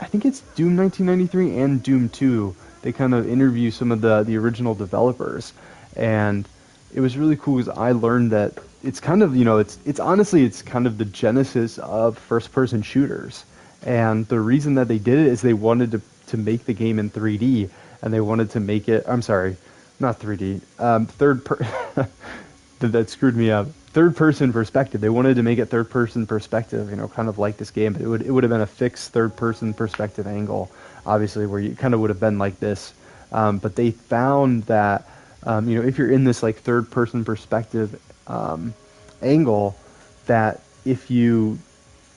think it's Doom 1993 and Doom 2. They kind of interview some of the original developers, and it was really cool because I learned that it's kind of, it's honestly, it's kind of the genesis of first-person shooters. And the reason that they did it is they wanted to make the game in 3D, and they wanted to make it, I'm sorry, not 3D, that screwed me up. Third-person perspective. They wanted to make it third-person perspective, kind of like this game. But it would have been a fixed third-person perspective angle, obviously, where you kind of would have been like this. But they found that, if you're in this like third-person perspective angle, that if you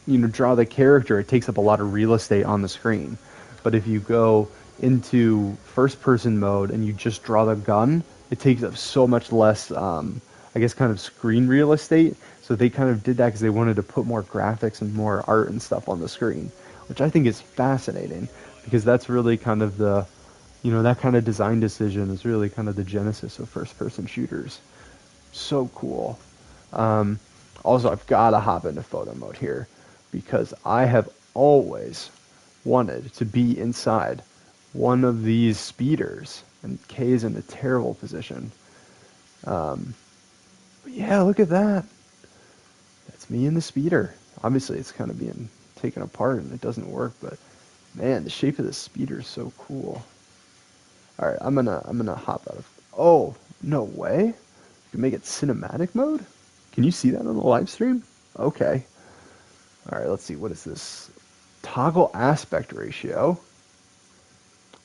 draw the character, it takes up a lot of real estate on the screen. But if you go into first-person mode and you just draw the gun, it takes up so much less, I guess, kind of screen real estate. So they kind of did that because they wanted to put more graphics and more art and stuff on the screen, which I think is fascinating because that's really kind of that kind of design decision is really kind of the genesis of first-person shooters. So cool. Also, I've got to hop into photo mode here because I have always wanted to be inside one of these speeders, and Kay is in a terrible position. But yeah, look at that. That's me in the speeder. Obviously, it's kind of being taken apart and it doesn't work, but man, the shape of the speeder is so cool. All right, I'm gonna hop out of. Oh, no way! You can make it cinematic mode. Can you see that on the live stream? Okay. All right, let's see. What is this? Toggle aspect ratio.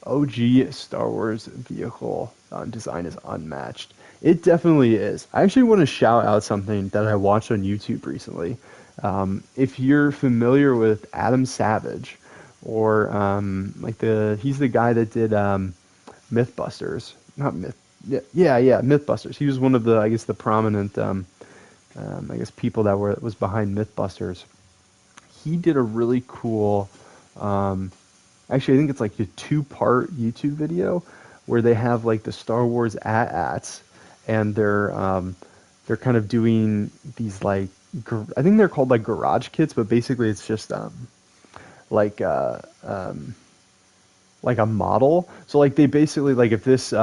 OG Star Wars vehicle design is unmatched. It definitely is. I actually want to shout out something that I watched on YouTube recently. If you're familiar with Adam Savage, or he's the guy that did Mythbusters, not Myth, yeah, Mythbusters. He was one of the, I guess, the prominent, I guess, people that was behind Mythbusters. He did a really cool. Actually, I think it's like a 2-part YouTube video where they have like the Star Wars AT-ATs, and they're kind of doing these like I think they're called like garage kits, but basically it's just like a model. So like they basically like if this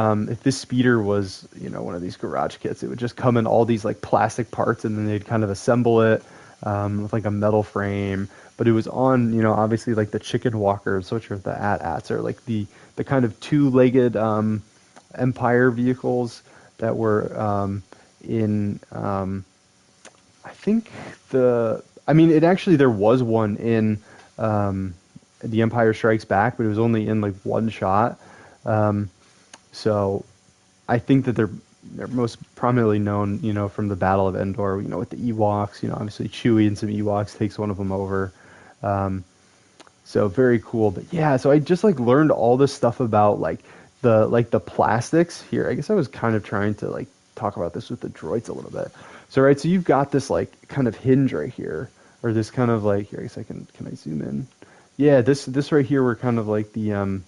speeder was, you know, one of these garage kits, it would just come in all these like plastic parts, and then they'd kind of assemble it with like a metal frame. But it was on, you know, obviously like the chicken walkers, which are the AT-ATs, are like the kind of two-legged Empire vehicles that were in I think I mean, it actually, there was one in The Empire Strikes Back, but it was only in like one shot. So I think that they're most prominently known, you know, from the Battle of Endor, you know, with the Ewoks, you know, obviously Chewie and some Ewoks takes one of them over. So very cool. But yeah, so I just like learned all this stuff about the plastics here. I guess I was kind of trying to like talk about this with the droids a little bit. So right, so you've got this like kind of hinge right here, or this kind of like here. I guess can I zoom in? Yeah, this right here, we're kind of like the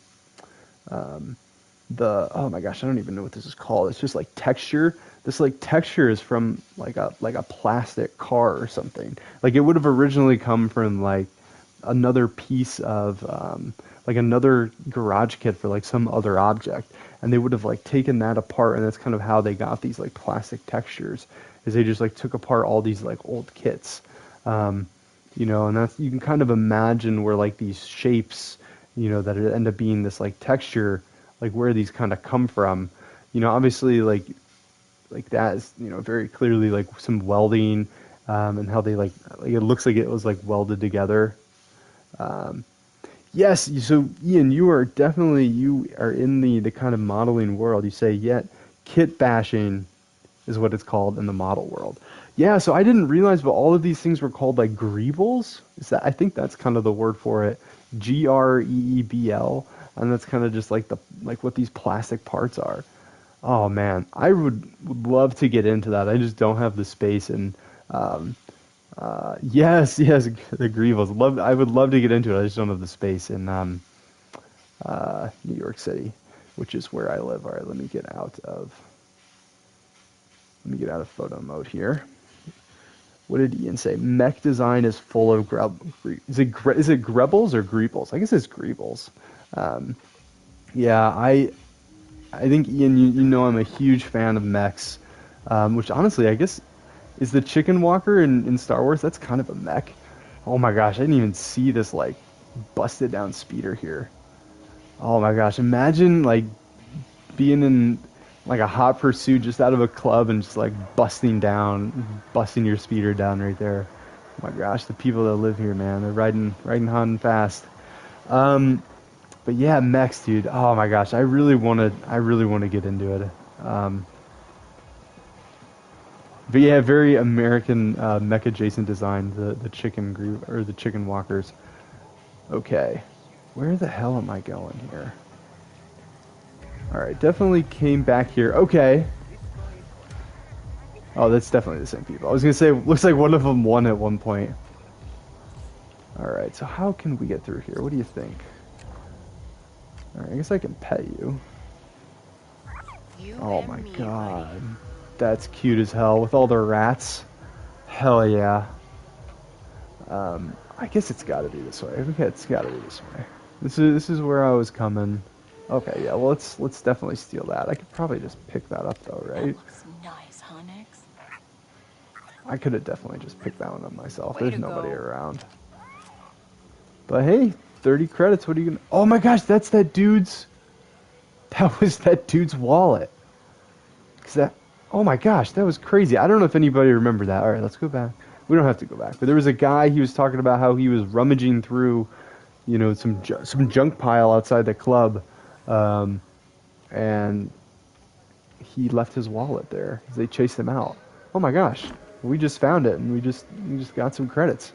oh my gosh, I don't even know what this is called. It's just like texture. This like texture is from like a plastic car or something. Like it would have originally come from like another piece of like another garage kit for like some other object, and they would have like taken that apart, and that's kind of how they got these like plastic textures, is they just like took apart all these like old kits. You know, and that's, you can kind of imagine where like these shapes, you know, that end up being this like texture, like where these kind of come from. You know, obviously like that is, you know, very clearly like some welding, and how they like it looks like it was like welded together. Yes, so Ian, you are in the kind of modeling world. You say, yet kit bashing is what it's called in the model world. Yeah, so I didn't realize, but all of these things were called like greebles. I think that's kind of the word for it, Greebl, and that's kind of just like what these plastic parts are. Oh man, I would love to get into that. I just don't have the space. And yes, the greebles. I would love to get into it. I just don't have the space in New York City, which is where I live. All right, let me get out of photo mode here. What did Ian say? Mech design is full of is it Grebbles or Greebles? I guess it's Greebles. Yeah, I think, Ian, you know I'm a huge fan of mechs, which honestly I guess is the chicken walker in Star Wars. That's kind of a mech. Oh my gosh, I didn't even see this like busted down speeder here. Oh my gosh, imagine like being in like a hot pursuit just out of a club and just like busting your speeder down right there. Oh my gosh, the people that live here, man, they're riding hot and fast. But yeah, mechs, dude. Oh my gosh, I really want to get into it. But yeah, very American mech adjacent design, the chicken walkers. Okay, where the hell am I going here? All right, definitely came back here. Okay. Oh, that's definitely the same people. I was gonna say, looks like one of them won at one point. All right, so how can we get through here? What do you think? All right, I guess I can pet you. Oh my god, that's cute as hell with all the rats. Hell yeah. I guess it's got to be this way. Okay, it's got to be this way. This is where I was coming. Okay, yeah. Well, let's definitely steal that. I could probably just pick that up though, right? That looks nice, huh, Nix? I could have definitely just picked that one up myself. There's nobody around. But hey, 30 credits. What are you gonna? Oh my gosh, that's that dude's. That was that dude's wallet. Oh my gosh, that was crazy. I don't know if anybody remember that. All right, let's go back. We don't have to go back. But there was a guy. He was talking about how he was rummaging through, you know, some junk pile outside the club. And he left his wallet there. They chased him out. Oh my gosh, we just found it, and we just got some credits.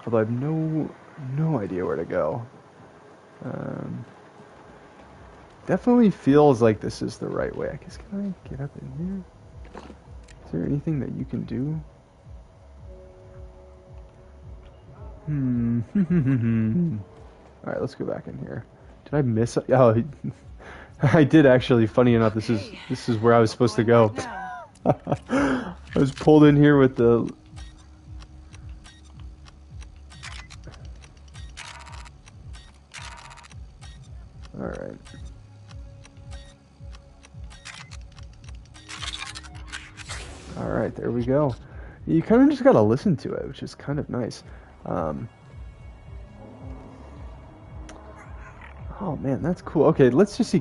Although I have no idea where to go. Definitely feels like this is the right way. I guess, can I get up in here? Is there anything that you can do? Alright, let's go back in here. Did I miss it? Oh, I did actually. Funny enough, this is where I was supposed to go. I was pulled in here with the... All right. All right, there we go. You kind of just gotta listen to it, which is kind of nice. Oh man, that's cool. Okay, let's just see.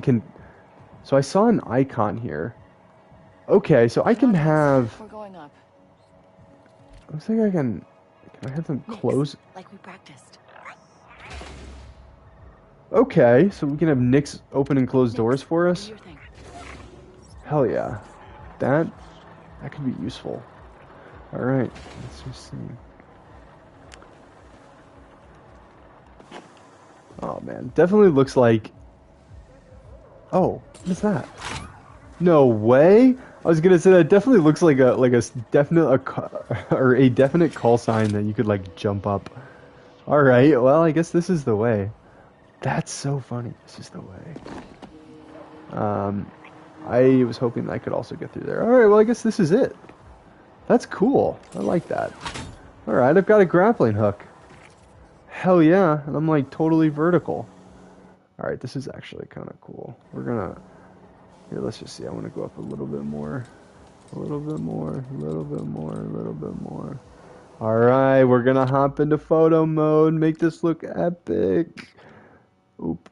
So I saw an icon here. Okay, so I can have. We're going up. Looks like I can. Can I have them close? Like we practiced. Okay, so we can have Nick's open and close doors for us. Do your thing. Hell yeah, that could be useful. All right, let's just see. Oh man, definitely looks like. Oh, what is that? No way! I was gonna say that definitely looks like a definite call sign that you could like jump up. All right, well I guess this is the way. That's so funny. This is the way. I was hoping I could also get through there. All right, well I guess this is it. That's cool. I like that. All right, I've got a grappling hook. Hell yeah, and I'm like totally vertical. All right, this is actually kind of cool. We're gonna here. Let's just see. I want to go up a little bit more, a little bit more, a little bit more, a little bit more. All right, we're gonna hop into photo mode. Make this look epic. Oop.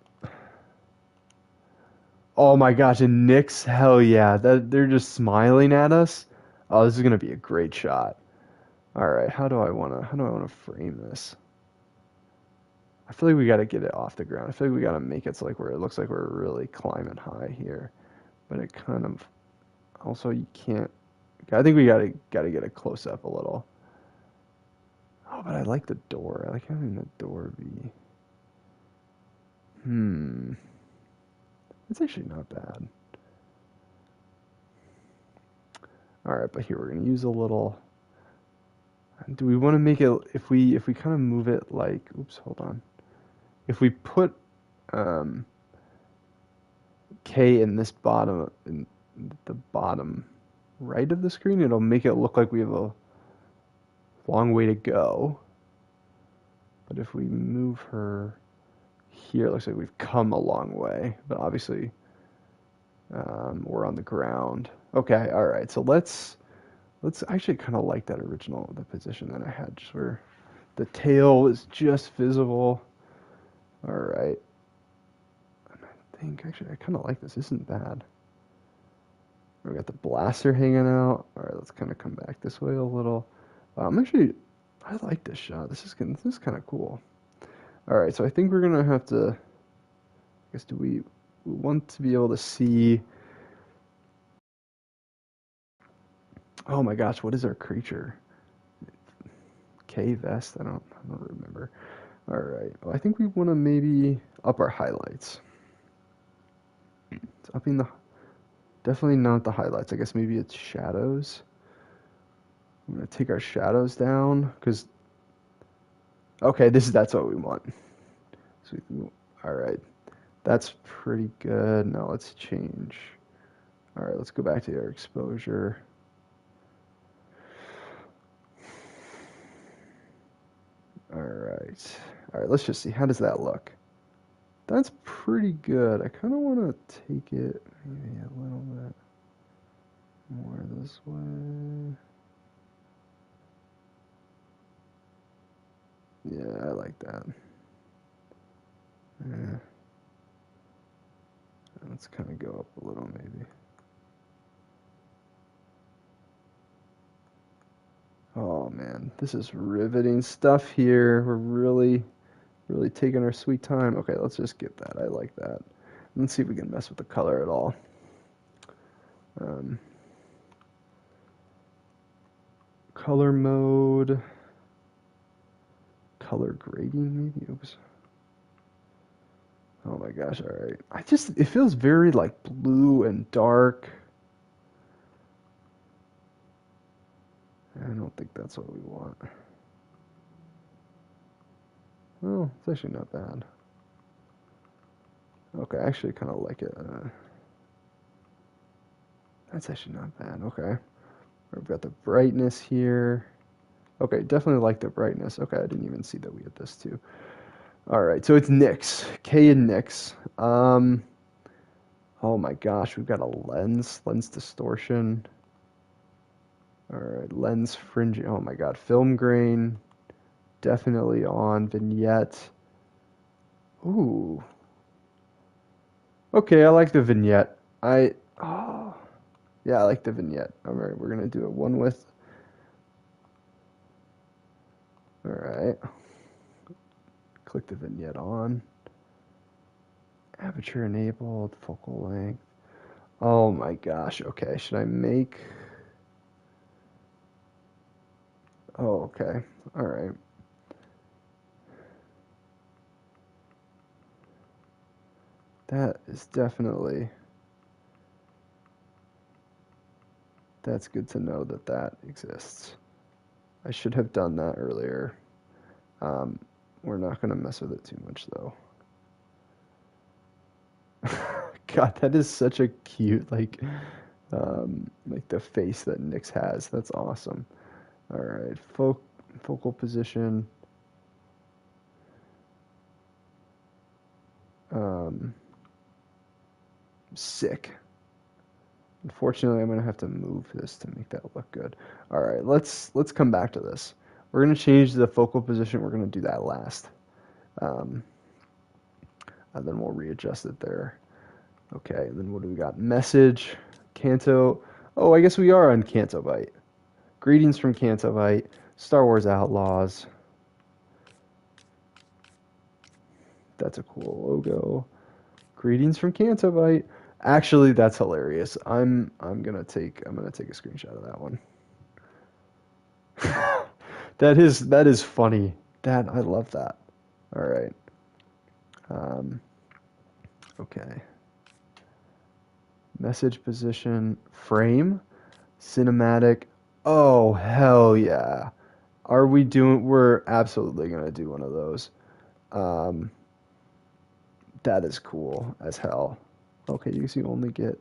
Oh my gosh, and Nick's, hell yeah. They're just smiling at us. Oh, this is gonna be a great shot. All right, how do I wanna frame this? I feel like we gotta get it off the ground. I feel like we gotta make it so like where it looks like we're really climbing high here, but it kind of also you can't. I think we gotta get it close up a little. Oh, but I like the door. I like having the door be. It's actually not bad. All right, but here we're gonna use a little. Do we want to make it if we kind of move it like? Oops, hold on. If we put K in this bottom in the bottom right of the screen, it'll make it look like we have a long way to go. But if we move her here, it looks like we've come a long way. But obviously, we're on the ground. Okay, all right. So let's actually kind of like that the position that I had, just where the tail is just visible. All right. I think actually I kind of like this. This isn't bad. We got the blaster hanging out. All right, let's kind of come back this way a little. I like this shot. This is kind of cool. All right, so I think we're gonna have to. I guess we want to be able to see. Oh my gosh, what is our creature? K vest? I don't remember. All right, well, I think we want to maybe up our highlights. It's upping definitely not the highlights. I guess maybe it's shadows. I'm gonna take our shadows down because. Okay, that's what we want. So all right, that's pretty good. Now let's change. All right, let's go back to our exposure. All right, let's just see. How does that look? That's pretty good. I kind of want to take it maybe a little bit more this way. Yeah, I like that. Yeah. Let's kind of go up a little maybe. Oh man, this is riveting stuff here. We're really taking our sweet time. Okay, let's just get that. I like that. Let's see if we can mess with the color at all. Color mode. Color grading maybe. Oops. Oh my gosh, all right. It feels very like blue and dark. I don't think that's what we want. Oh, it's actually not bad. Okay, I actually kind of like it. That's actually not bad. Okay. We've got the brightness here. Okay, definitely like the brightness. Okay, I didn't even see that we had this too. All right, so it's Nyx, K and Nyx. Oh my gosh, we've got a lens distortion. All right, lens fringe. Oh my god, film grain, definitely on. Vignette. Ooh. Okay, I like the vignette. Oh yeah, I like the vignette. All right, we're gonna do a one with. All right, click the vignette on. Aperture enabled, focal length. Oh my gosh. Okay, should I make? Oh, okay. All right. That is definitely. That's good to know that that exists. I should have done that earlier. Um, we're not gonna mess with it too much though. God, that is such a cute like the face that Nyx has. That's awesome. All right, focal position. Um, Sick. Unfortunately, I'm gonna have to move this to make that look good. All right, let's come back to this. We're gonna change the focal position. We're gonna do that last, um, and then we'll readjust it there. Okay, and then what do we got? Message, Canto. Oh, I guess we are on Canto Bite. Greetings from Canto Bite. Star Wars Outlaws. That's a cool logo. Greetings from Canto Bite. Actually, that's hilarious. I'm gonna take a screenshot of that one. That is funny. That I love that. All right. Um, okay. Message position, frame, cinematic. Oh, hell yeah. We're absolutely gonna do one of those. Um, that is cool as hell. Okay, you see only get.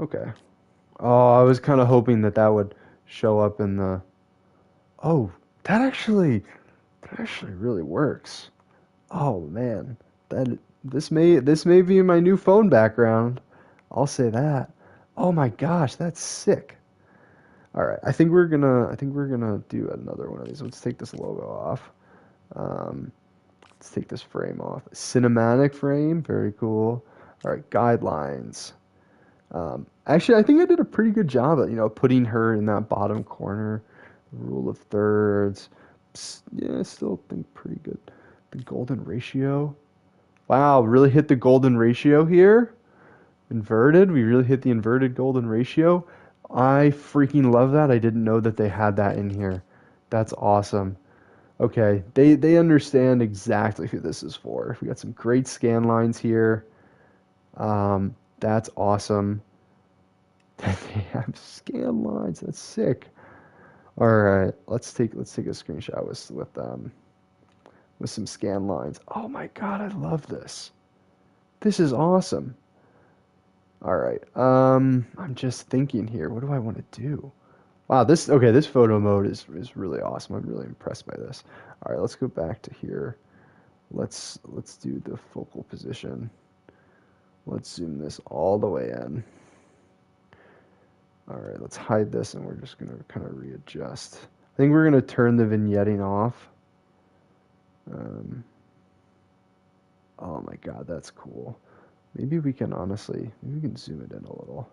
Okay. Oh, I was kind of hoping that that would show up in the. Oh, that actually really works. Oh man, that this may be my new phone background. I'll say that. Oh my gosh, that's sick. All right, I think we're gonna do another one of these. Let's take this logo off. Um, let's take this frame off. Cinematic frame, very cool. All right, guidelines. Actually, I think I did a pretty good job at putting her in that bottom corner. Rule of thirds. Yeah, I still think pretty good. The golden ratio. Wow, really hit the golden ratio here. Inverted. We really hit the inverted golden ratio. I freaking love that. I didn't know that they had that in here. That's awesome. Okay, they understand exactly who this is for. We got some great scan lines here. That's awesome. They have scan lines. That's sick. All right, let's take a screenshot with some scan lines. Oh my God, I love this. This is awesome. All right. I'm just thinking here. What do I want to do? Wow, this photo mode is really awesome. I'm really impressed by this. All right, let's go back to here. Let's do the focal position. Let's zoom this all the way in. All right, let's hide this and we're just gonna kind of readjust. I think we're gonna turn the vignetting off. Oh my God, that's cool. Maybe we can zoom it in a little.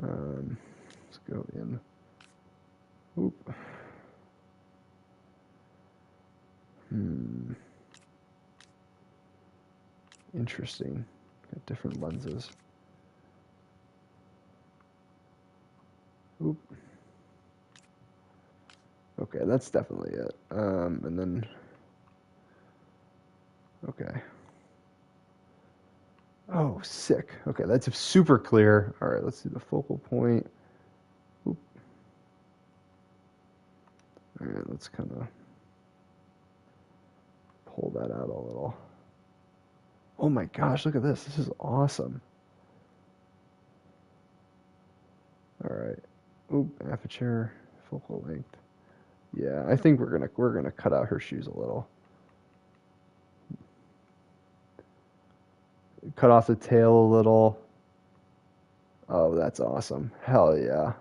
Let's go in. Oop. Interesting. Got different lenses. Oop. Okay, that's definitely it. And then, okay. Oh, sick. Okay, that's super clear. All right, let's do the focal point. Oop. All right, let's kind of pull that out a little. Oh my gosh, look at this. This is awesome. All right. Oop, aperture, focal length. Yeah, I think we're gonna cut out her shoes a little. cut off the tail a little. Oh, that's awesome. Hell yeah.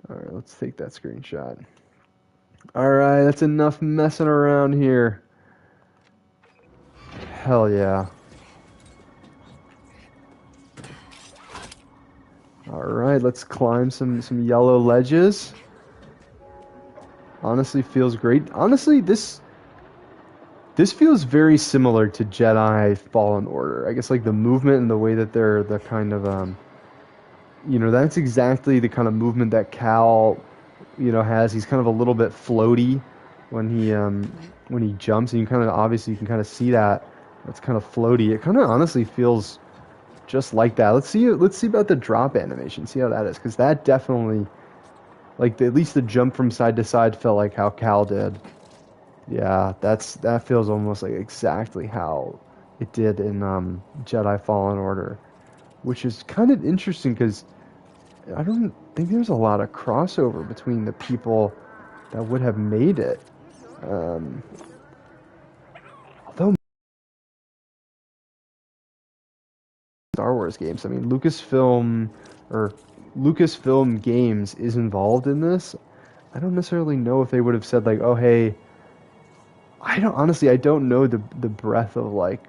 All right, let's take that screenshot. All right, that's enough messing around here. Hell yeah. All right, let's climb some yellow ledges. Honestly, feels great. Honestly, this feels very similar to Jedi Fallen Order. I guess like the movement and the way that they're the kind of that's exactly the kind of movement that Cal, has. He's kind of a little bit floaty when he jumps, and you can kind of see that it's kind of floaty. It kind of honestly feels just like that. Let's see about the drop animation. See how that is, because that definitely, like, at least the jump from side to side felt like how Cal did. Yeah, that feels almost like exactly how it did in Jedi Fallen Order, which is kind of interesting because I don't think there's a lot of crossover between the people that would have made it. Although Star Wars games, I mean, Lucasfilm Games is involved in this. I don't necessarily know if they would have said like, "Oh, hey." I don't know the breadth of like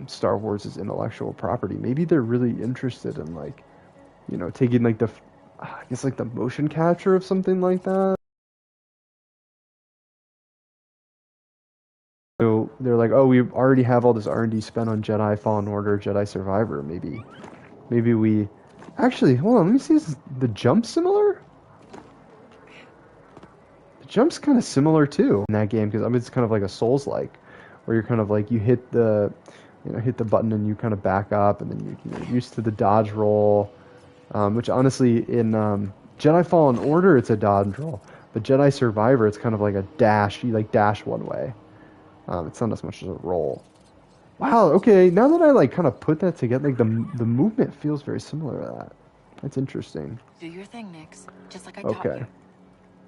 Star Wars' intellectual property. Maybe they're really interested in like, taking like I guess like the motion capture of something like that. So they're like, oh, we already have all this R&D spent on Jedi Fallen Order, Jedi Survivor. Maybe we actually hold on. Let me see. Is the jump similar? The jump's kind of similar too in that game because I mean it's kind of like a Souls-like, where you're kind of like you hit the button and you kind of back up, and then you're used to the dodge roll, which honestly in Jedi Fallen Order it's a dodge roll, but Jedi Survivor it's kind of like a dash. You like dash one way. It's not as much as a roll. Wow. Okay. Now that I like kind of put that together, like the movement feels very similar to that. That's interesting. Do your thing, Nix. Just like I taught Okay. you.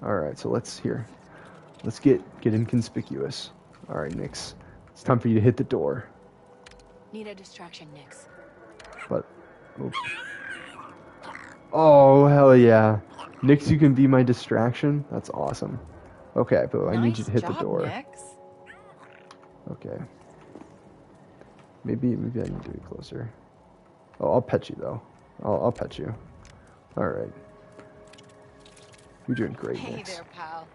All right. So let's get inconspicuous. All right, Nix. It's time for you to hit the door. Need a distraction, Nix. But oh hell yeah, Nix, you can be my distraction. That's awesome. Okay, but I need you to hit the door. Nix. Okay. Maybe I need to be closer. Oh, I'll pet you though. I'll pet you. All right. You're doing great, Hey Nix. there, pal.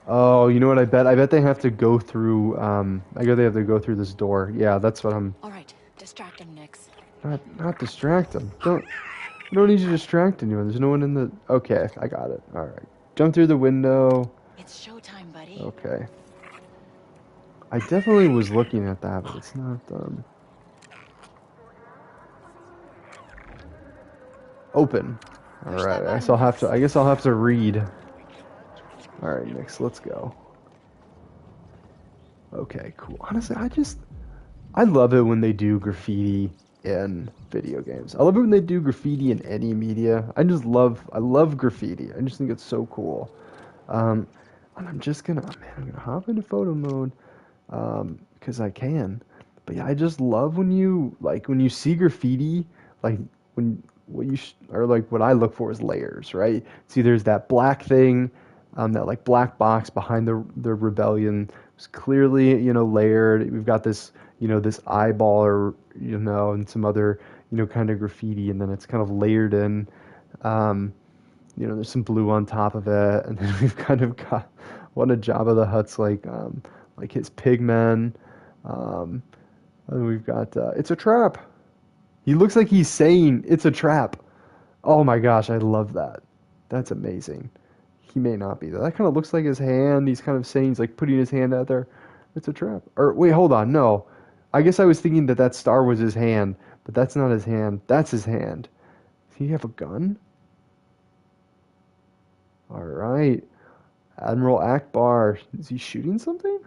Oh, you know what? I bet they have to go through. I guess they have to go through this door. Yeah, that's what I'm. All right, distract him, Nix. Not distract them. Don't need to distract anyone. There's no one in the. Okay, I got it. All right. Jump through the window. It's showtime, buddy. Okay. I definitely was looking at that, but it's not open. All right. I guess I'll have to read. All right, Nix, let's go. Okay, cool. Honestly, I love it when they do graffiti in video games. I love it when they do graffiti in any media. I love graffiti. I just think it's so cool. And I'm gonna hop into photo mode, because I can. But yeah, I just love when you see graffiti, like what I look for is layers, right? See, there's that black thing, that like black box behind the rebellion. It's clearly, layered. We've got this, this eyeball or, and some other, kind of graffiti, and then it's kind of layered in. There's some blue on top of it, and then we've kind of got one of Jabba the Hutt's like his pigmen. And we've got it's a trap. He looks like he's saying it's a trap. Oh my gosh, I love that. That's amazing. He may not be though. That kind of looks like his hand. He's kind of saying, he's like putting his hand out there. It's a trap. Or wait, hold on. No, I guess I was thinking that star was his hand, but that's not his hand. That's his hand. Does he have a gun? All right. Admiral Akbar. Is he shooting something?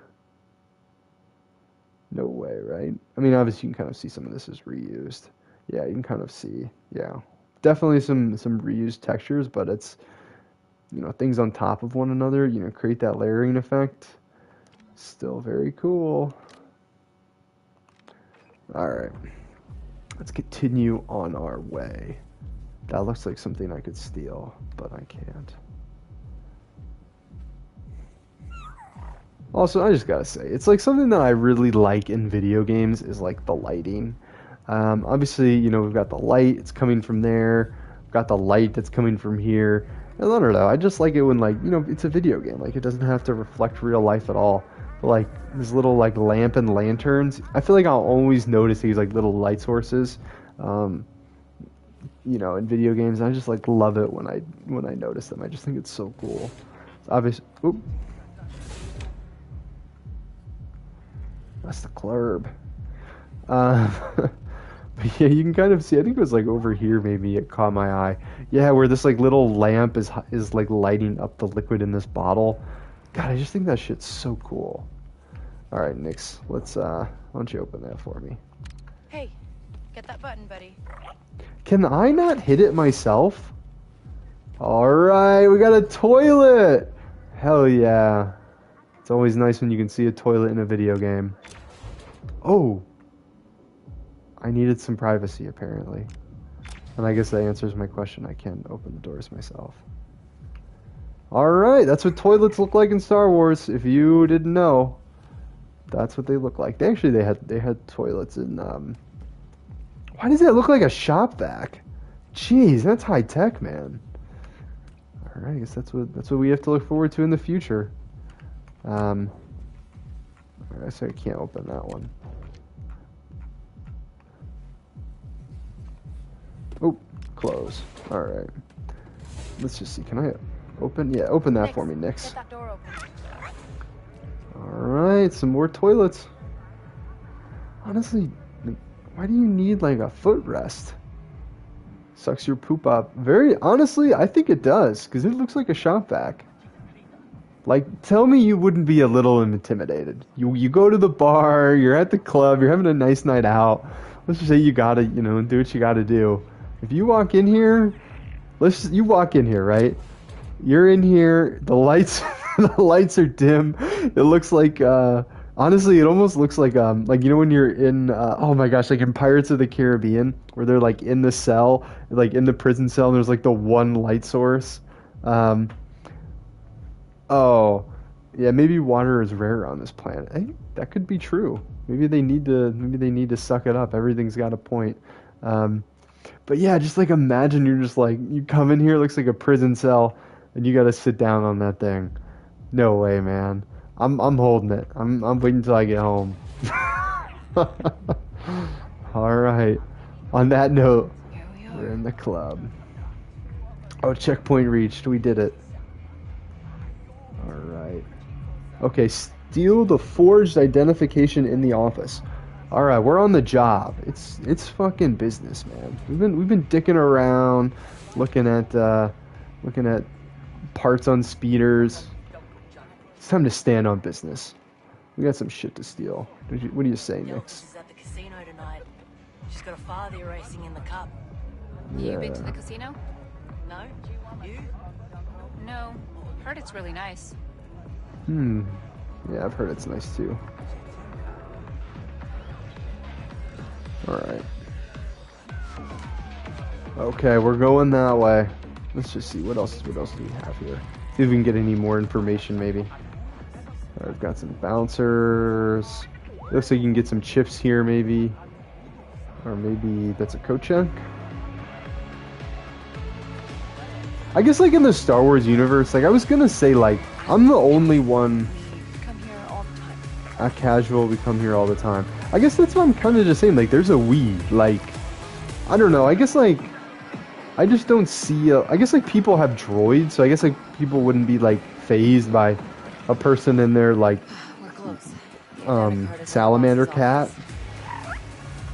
No way, right? I mean, obviously you can kind of see some of this is reused. Yeah, you can kind of see. Yeah. Definitely some reused textures, but it's, things on top of one another, create that layering effect. Still very cool. All right. Let's continue on our way. That looks like something I could steal, but I can't. Also, I just gotta say, it's like something that I really like in video games is like the lighting. Obviously, you know, we've got the light, it's coming from there. We've got the light that's coming from here. And I don't know, I just like it when, like, you know, it's a video game. Like, it doesn't have to reflect real life at all. But, like, this little, like, lamp and lanterns, I feel like I'll always notice these, like, little light sources, you know, in video games. I just, like, love it when I notice them. I just think it's so cool. It's obvious. Oop. That's the club. But yeah, you can kind of see. I think it was like over here. Maybe it caught my eye. Yeah, where this like little lamp is like lighting up the liquid in this bottle. God, I just think that shit's so cool. All right, Nix, let's. Why don't you open that for me? Hey, get that button, buddy. Can I not hit it myself? All right, we got a toilet. Hell yeah. It's always nice when you can see a toilet in a video game. Oh. I needed some privacy, apparently. And I guess that answers my question. I can open the doors myself. Alright, that's what toilets look like in Star Wars. If you didn't know, that's what they look like. They had toilets in, Why does that look like a shop vac? Jeez, that's high tech, man. Alright, I guess that's what we have to look forward to in the future. I guess I can't open that one. Oh, close. Alright. Let's just see. Can I open? Yeah, open that for me, Nix. Get that door open. Alright, some more toilets. Honestly, why do you need like a footrest? Sucks your poop up. Honestly, I think it does, because it looks like a shop vac. Like, tell me you wouldn't be a little intimidated. You go to the bar, you're at the club, you're having a nice night out. Let's just say you gotta, you know, do what you gotta do. If you walk in here, you walk in here, right? You're in here, the lights the lights are dim. It looks like honestly, it almost looks like you know when you're in oh my gosh, like in Pirates of the Caribbean, where they're like in the cell, like in the prison cell, and there's like the one light source. Oh, yeah, maybe water is rare on this planet. I think that could be true. Maybe they need to suck it up. Everything's got a point. But yeah, just like imagine you're just like, you come in here, it looks like a prison cell, and you got to sit down on that thing. No way, man. I'm holding it. I'm waiting until I get home. All right. On that note, we're in the club. Oh, checkpoint reached. We did it. All right. Okay, steal the forged identification in the office. All right, we're on the job. It's fucking business, man. We've been dicking around, looking at parts on speeders. It's time to stand on business. We got some shit to steal. What do you say, Nix? Is at the casino tonight. She's got a father racing in the cup. Yeah. You been to the casino? No? You? No. Heard it's really nice. Yeah, I've heard it's nice too. Alright. Okay, we're going that way. Let's just see, what else do we have here? See if we can get any more information, maybe. Alright, we've got some bouncers. Looks like you can get some chips here, maybe. Or maybe that's a coat check. I guess, like, in the Star Wars universe, like, I was gonna say, like, I'm the only one... Come here all the time. At casual, we come here all the time. I guess that's what I'm kind of just saying. Like, there's a we. Like, I don't know. I guess, like, I just don't see... I guess, like, people have droids, so I guess, like, people wouldn't be, like, phased by a person in their, like, salamander cat.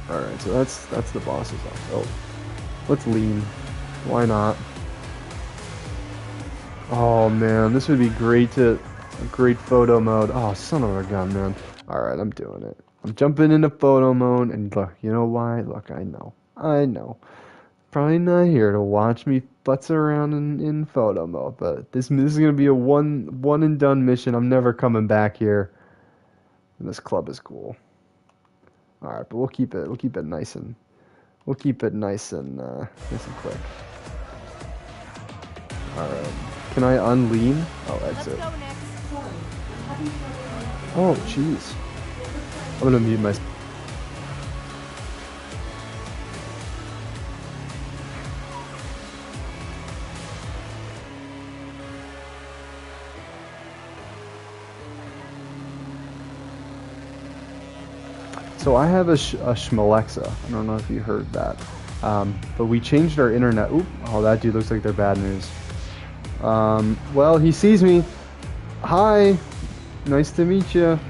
Alright, so that's the boss's office. Oh, let's lean. Why not? Oh, man, this would be great great photo mode. Oh, son of a gun, man. Alright, I'm doing it. I'm jumping into photo mode, and look, you know why? Look, I know. Probably not here to watch me futz around in photo mode, but this is gonna be a one and done mission. I'm never coming back here. And this club is cool. Alright, but we'll keep it nice and We'll keep it nice and quick. Alright. Can I unlean? Oh, exit. Oh, jeez. I'm gonna mute myself. So I have a Schmalexa. I don't know if you heard that. But we changed our internet. Oop, oh, that dude looks like they're bad news. Well, he sees me. Hi. Nice to meet you.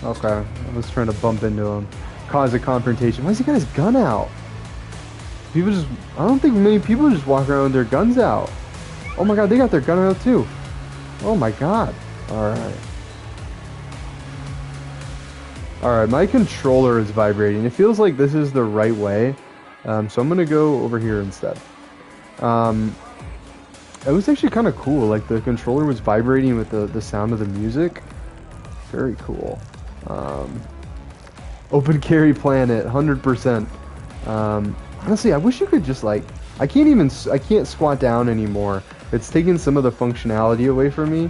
Okay, I was trying to bump into him. Cause a confrontation. Why has he got his gun out? People just... I don't think many people just walk around with their guns out. Oh my god, they got their gun out too. Oh my god. Alright. Alright, my controller is vibrating. It feels like this is the right way. So I'm gonna go over here instead. It was actually kind of cool. Like, the controller was vibrating with the sound of the music. Very cool. Open carry planet, 100%. Honestly, I wish you could just, like... I can't squat down anymore. It's taking some of the functionality away from me.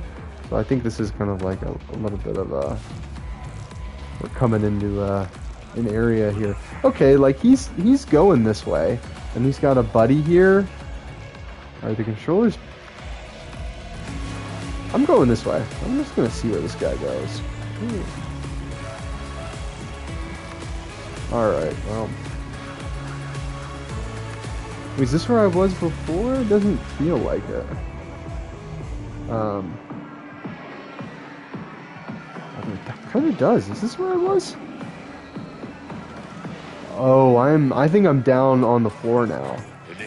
So I think this is kind of like a little bit of a... We're coming into an area here. Okay, like he's going this way, and he's got a buddy here. Alright, the controllers. I'm going this way. I'm just gonna see where this guy goes. Alright, well. Is this where I was before? It doesn't feel like it. It kind of does. Is this where I was? Oh, I think I'm down on the floor now.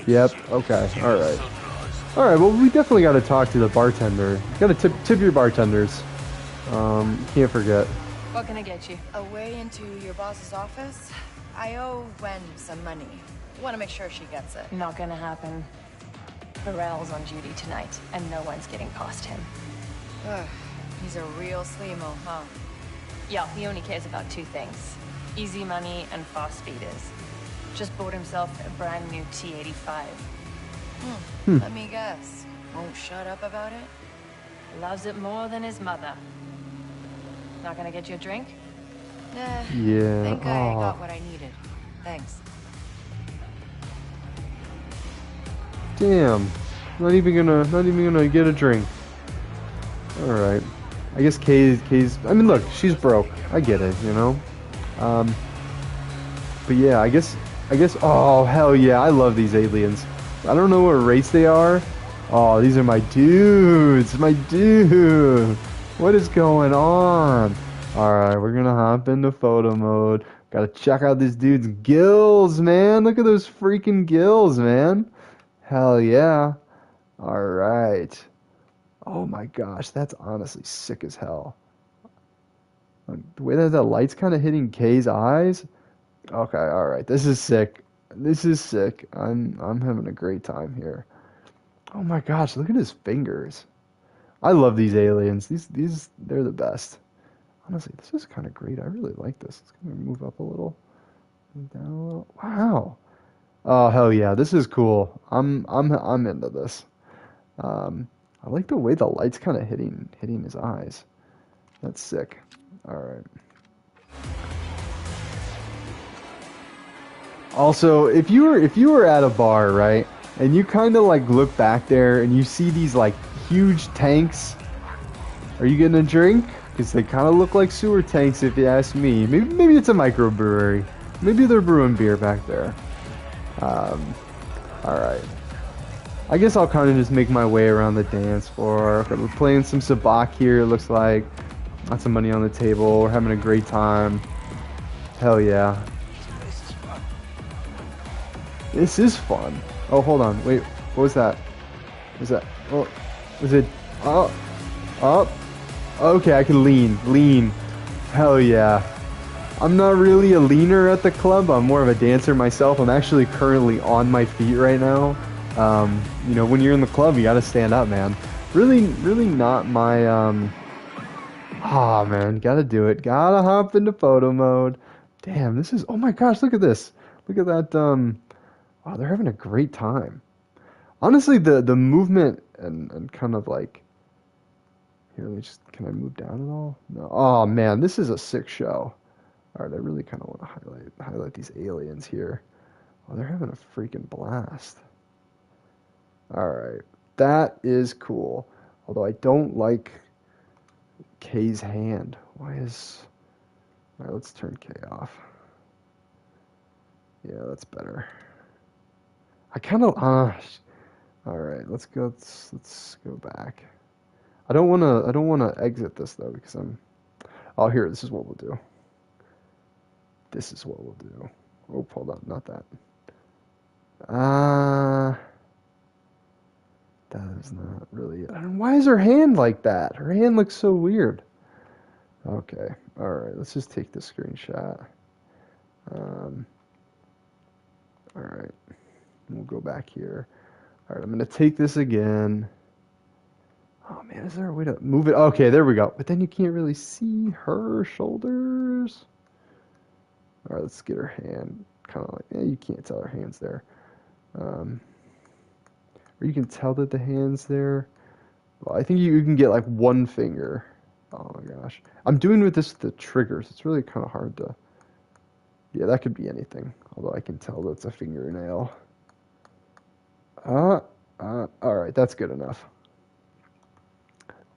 Yep. Okay. All right. All right. Well, we definitely got to talk to the bartender. Got to tip your bartenders. Can't forget. What can I get you? A way into your boss's office? I owe Gwen some money. Want to make sure she gets it. Not gonna happen. Burrell's on duty tonight, and no one's getting past him. Ugh, he's a real sleemo, huh? Yeah, he only cares about two things. Easy money and fast speeders. Just bought himself a brand new T-85. Let me guess. Won't shut up about it? Loves it more than his mother. Not gonna get you a drink? Nah. Yeah. Think I got what I needed. Thanks. Damn. Not even gonna get a drink. All right. I guess Kay's. I mean, look, she's broke. I get it, you know. But yeah, I guess. Oh hell yeah, I love these aliens. I don't know what race they are. Oh, these are my dudes. My dude. What is going on? All right, we're gonna hop into photo mode. Gotta check out this dude's gills, man. Look at those freaking gills, man. Hell yeah. All right. Oh my gosh, that's honestly sick as hell. The way that the light's kind of hitting Kay's eyes. Okay, all right. This is sick. This is sick. I'm having a great time here. Oh my gosh, look at his fingers. I love these aliens. These they're the best. Honestly, this is kind of great. I really like this. It's gonna move up a little, move down a little. Wow. Oh hell yeah, this is cool. I'm into this. I like the way the light's kind of hitting his eyes. That's sick. All right. Also, if you were at a bar, right, and you kind of like look back there and you see these like huge tanks, are you getting a drink? Because they kind of look like sewer tanks, if you ask me. Maybe it's a microbrewery. Maybe they're brewing beer back there. All right. I guess I'll kind of just make my way around the dance floor. Okay, we're playing some sabacc here, it looks like. Lots of money on the table. We're having a great time. Hell yeah. This is fun. Oh, hold on. Wait, what was that? What was that? Oh, was it? Oh, oh. Okay, I can lean. Hell yeah. I'm not really a leaner at the club. I'm more of a dancer myself. I'm actually currently on my feet right now. You know, when you're in the club, you gotta stand up, man. Really not my, man, gotta do it. Gotta hop into photo mode. Damn, this is, oh my gosh, look at this. Look at that. Oh, they're having a great time. Honestly, the movement and kind of like. Here, let me just. Can I move down at all? No. Oh man, this is a sick show. All right, I really kind of want to highlight these aliens here. Oh, they're having a freaking blast. All right, that is cool. Although I don't like Kay's hand. Why is... All right, let's turn K off. Yeah, that's better. I kind of... all right, let's go back. I don't want to exit this though because I'm... Oh, here, this is what we'll do. This is what we'll do. Oh, hold on, not that. That is not really it. Why is her hand like that? Her hand looks so weird. Okay, all right, let's just take the screenshot. All right, we'll go back here. All right, I'm gonna take this again. Oh man, is there a way to move it? Okay, there we go. But then you can't really see her shoulders. All right, let's get her hand kind of like, you can't tell her hand's there. Or you can tell that the hand's there. Well, I think you can get like one finger. Oh my gosh. I'm doing with this the triggers. It's really kind of hard to... Yeah, that could be anything. Although I can tell that's a fingernail. Alright, that's good enough.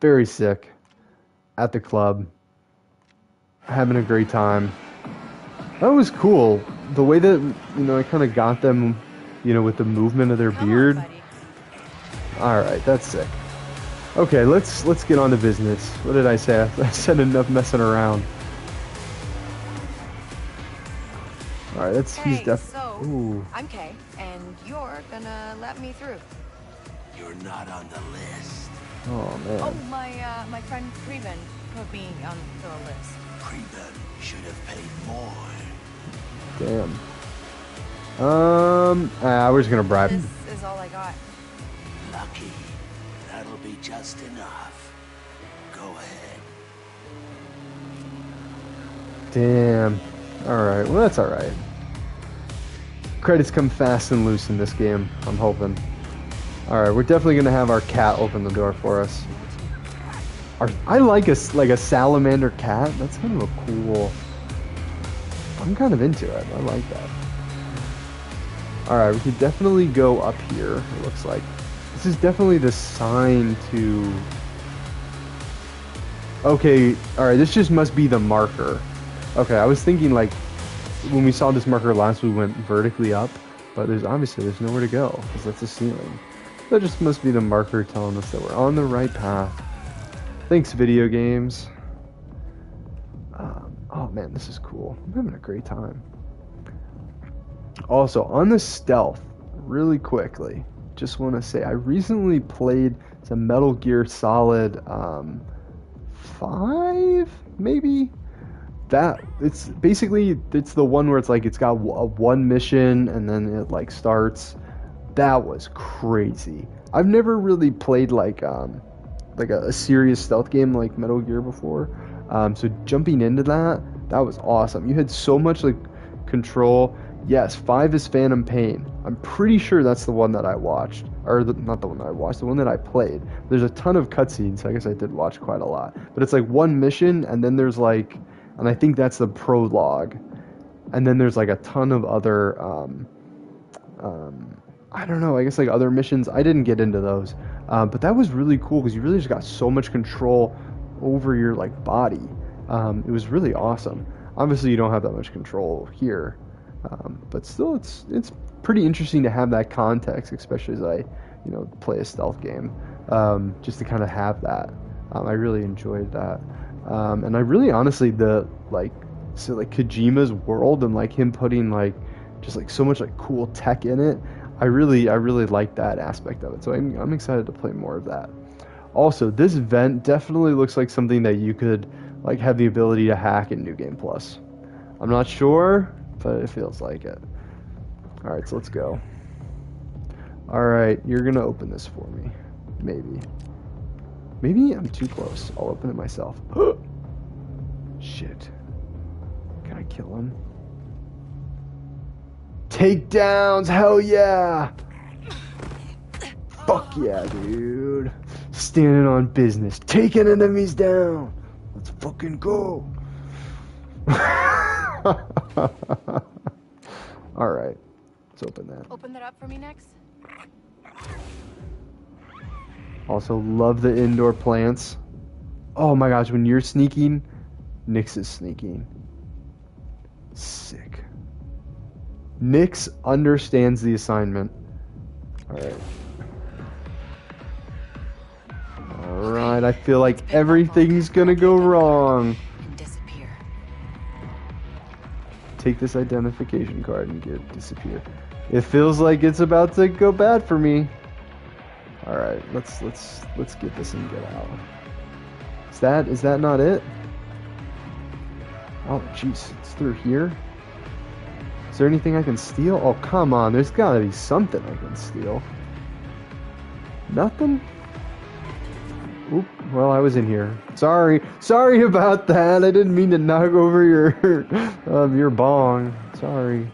Very sick. At the club. Having a great time. That was cool. The way that, I kind of got them, with the movement of their beard. Alright, that's sick. Okay, let's get on to business. What did I say? I said enough messing around. Alright, he's so, I'm Kay, and you're gonna let me through. You're not on the list. Oh, man. Oh, my friend Preben put me on the list. Preben should have paid more. Damn. We're just gonna bribe him. This is all I got. Lucky. That'll be just enough. Go ahead. Damn. Alright, well that's alright. Credits come fast and loose in this game, I'm hoping. Alright, we're definitely gonna have our cat open the door for us. I like a salamander cat. That's kind of a cool... I'm kind of into it. I like that. Alright, we could definitely go up here, it looks like. This is definitely the sign to... Okay, alright, this just must be the marker. Okay, I was thinking like, when we saw this marker last, we went vertically up, but there's nowhere to go, because that's the ceiling. That just must be the marker telling us that we're on the right path. Thanks, video games. Oh man, this is cool. I'm having a great time. Also, on the stealth, really quickly, just want to say I recently played some Metal Gear Solid 5, maybe? It's the one where it's like it's got one mission and then it like starts. That was crazy. I've never really played like a serious stealth game like Metal Gear before. So jumping into that was awesome. You had so much like control. Yes, 5 is Phantom Pain. I'm pretty sure that's the one that I watched. Or not the one that I watched, the one that I played. There's a ton of cutscenes, so I guess I did watch quite a lot. But it's like one mission, and then there's like... And I think that's the prologue. And then there's like a ton of other... I don't know, I guess like other missions. I didn't get into those. But that was really cool, because you really just got so much control over your like body. It was really awesome. Obviously, you don't have that much control here. But still, it's pretty interesting to have that context, especially as I, play a stealth game, just to kind of have that. I really enjoyed that, and I really, honestly, Kojima's world and like him putting like just like so much like cool tech in it. I really like that aspect of it. So I'm excited to play more of that. Also, this vent definitely looks like something that you could like have the ability to hack in New Game Plus. I'm not sure, but it feels like it. Alright, so let's go. Alright, you're gonna open this for me. Maybe. Maybe I'm too close. I'll open it myself. Shit. Can I kill him? Takedowns, hell yeah! Fuck yeah, dude. Standing on business, taking enemies down. Let's fucking go. Alright, let's open that. Open that up for me next. Also, love the indoor plants. Oh my gosh, when you're sneaking, Nyx is sneaking. Sick. Nyx understands the assignment. Alright. Alright, I feel like everything's gonna go wrong. Disappear. Take this identification card and disappear. It feels like it's about to go bad for me. Alright, let's get this and get out. Is that not it? Oh jeez, it's through here? Is there anything I can steal? Oh come on, there's gotta be something I can steal. Nothing? Oop, well I was in here. Sorry about that. I didn't mean to knock over your bong. Sorry.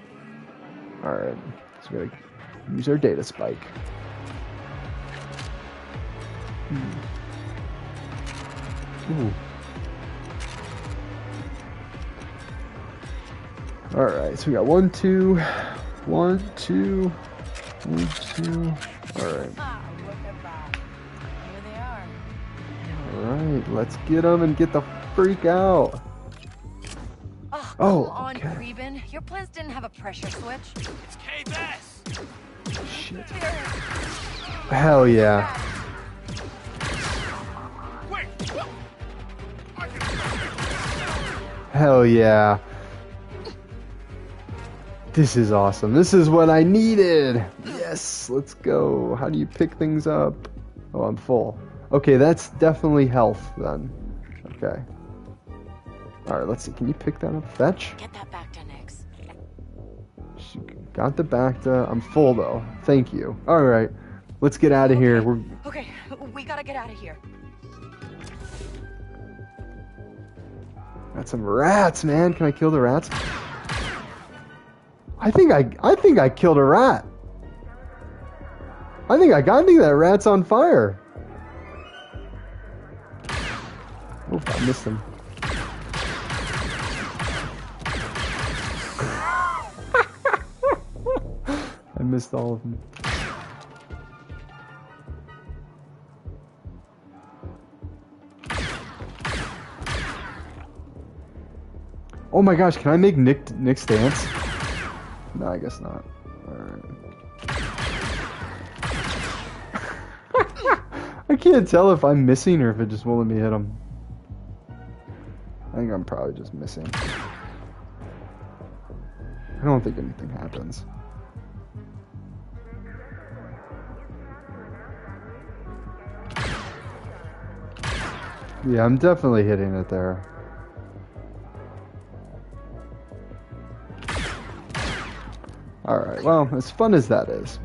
Alright, so we gotta use our data spike. Ooh. Alright, so we got 1, 2, 1, 2, 1, 2. Alright. Here they are. Alright, let's get them and get the freak out. Oh, on, Preben. Your plans didn't have a pressure switch. It's K-Bass! Shit. Hell yeah. Hell yeah. This is awesome. This is what I needed. Yes, let's go. How do you pick things up? Oh, I'm full. Okay, that's definitely health then. Okay. Alright, let's see. Can you pick that up? Fetch? Get that back to Nyx. Got the Bacta. I'm full though. Thank you. Alright. Let's get out of here. Okay, we gotta get out of here. Got some rats, man. Can I kill the rats? I think I killed a rat. I think that rat's on fire. Oop, I missed him. I missed all of them. Oh my gosh, can I make Nyx dance? No, I guess not. Alright. I can't tell if I'm missing or if it just won't let me hit him. I think I'm probably just missing. I don't think anything happens. Yeah, I'm definitely hitting it there. Alright, well, as fun as that is.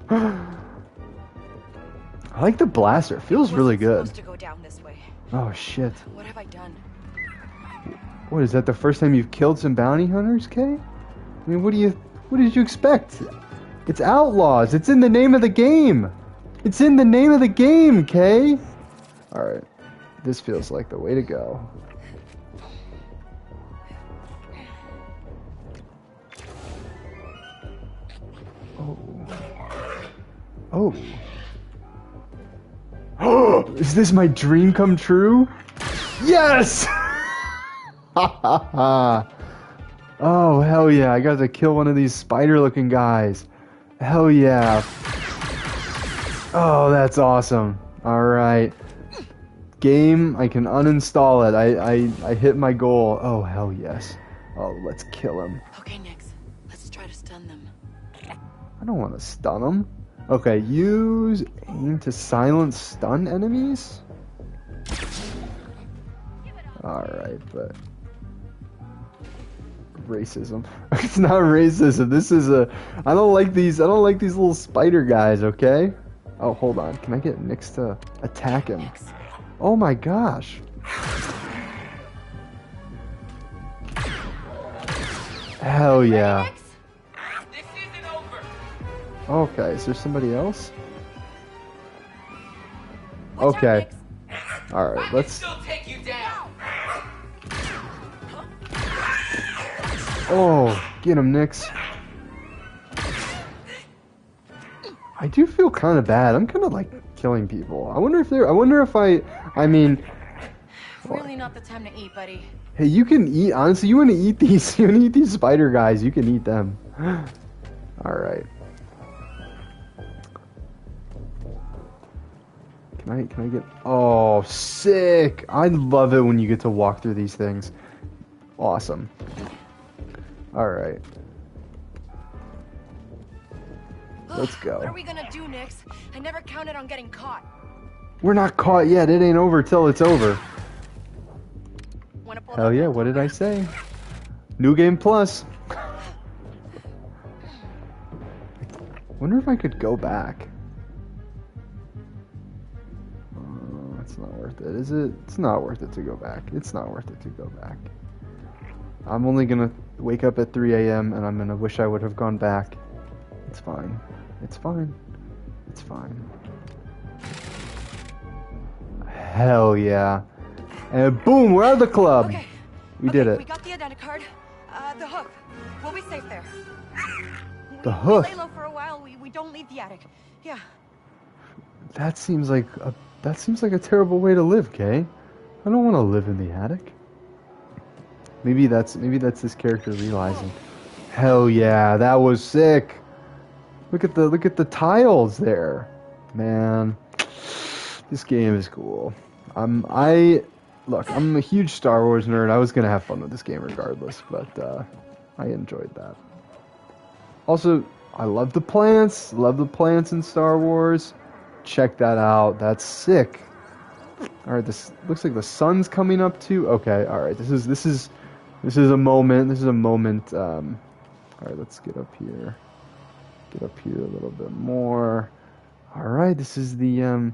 I like the blaster. It feels really good. Supposed to go down this way. Oh shit. What have I done? What, is that the first time you've killed some bounty hunters, Kay? I mean, what did you expect? It's Outlaws. It's in the name of the game. It's in the name of the game, Kay. Alright. This feels like the way to go. Oh. Oh. Is this my dream come true? Yes! Oh, hell yeah. I got to kill one of these spider-looking guys. Hell yeah. Oh, that's awesome. Alright. Game, I can uninstall it. I hit my goal. Oh, hell yes. Oh, let's kill him. Okay, Nyx. Let's try to stun them. I don't want to stun them. Okay, use aim to silence stun enemies? Alright, but... racism. It's not racism. This is a... I don't like these little spider guys, okay? Oh, hold on. Can I get Nyx to attack him? Oh my gosh. Hell yeah. Okay, is there somebody else? Okay. Alright, let's... Take you down. Oh, get him, Nix. I do feel kind of bad. I'm kind of like killing people. I wonder if I mean... Really not the time to eat, buddy. Hey, you can eat, honestly, you want to eat these, you want to eat these spider guys, you can eat them. Alright. Can I get, oh, sick! I love it when you get to walk through these things. Awesome. Alright. Let's go. What are we gonna do, Nix? I never counted on getting caught. We're not caught yet, it ain't over till it's over. Hell yeah, what did I say? New Game Plus. Wonder if I could go back. It's not worth it, is it? It's not worth it to go back. It's not worth it to go back. I'm only gonna wake up at 3 a.m. and I'm gonna wish I would have gone back. It's fine. It's fine. It's fine. Hell yeah. And boom, we're out of the club. Okay. We did it. We got the identicard. The hook. We'll be safe there. The hook? We lay low for a while. We don't leave the attic. Yeah. That seems like a terrible way to live, Kay. I don't want to live in the attic. Maybe that's this character realizing. Hell yeah, that was sick. Look at the tiles there. Man. This game is cool. Look, I'm a huge Star Wars nerd. I was gonna have fun with this game regardless, but I enjoyed that. Also, I love the plants. Love the plants in Star Wars. Check that out. That's sick. All right, this looks like the sun's coming up too. Okay, all right. This is a moment. This is a moment. All right, let's get up here. Get up here a little bit more. All right, this is the I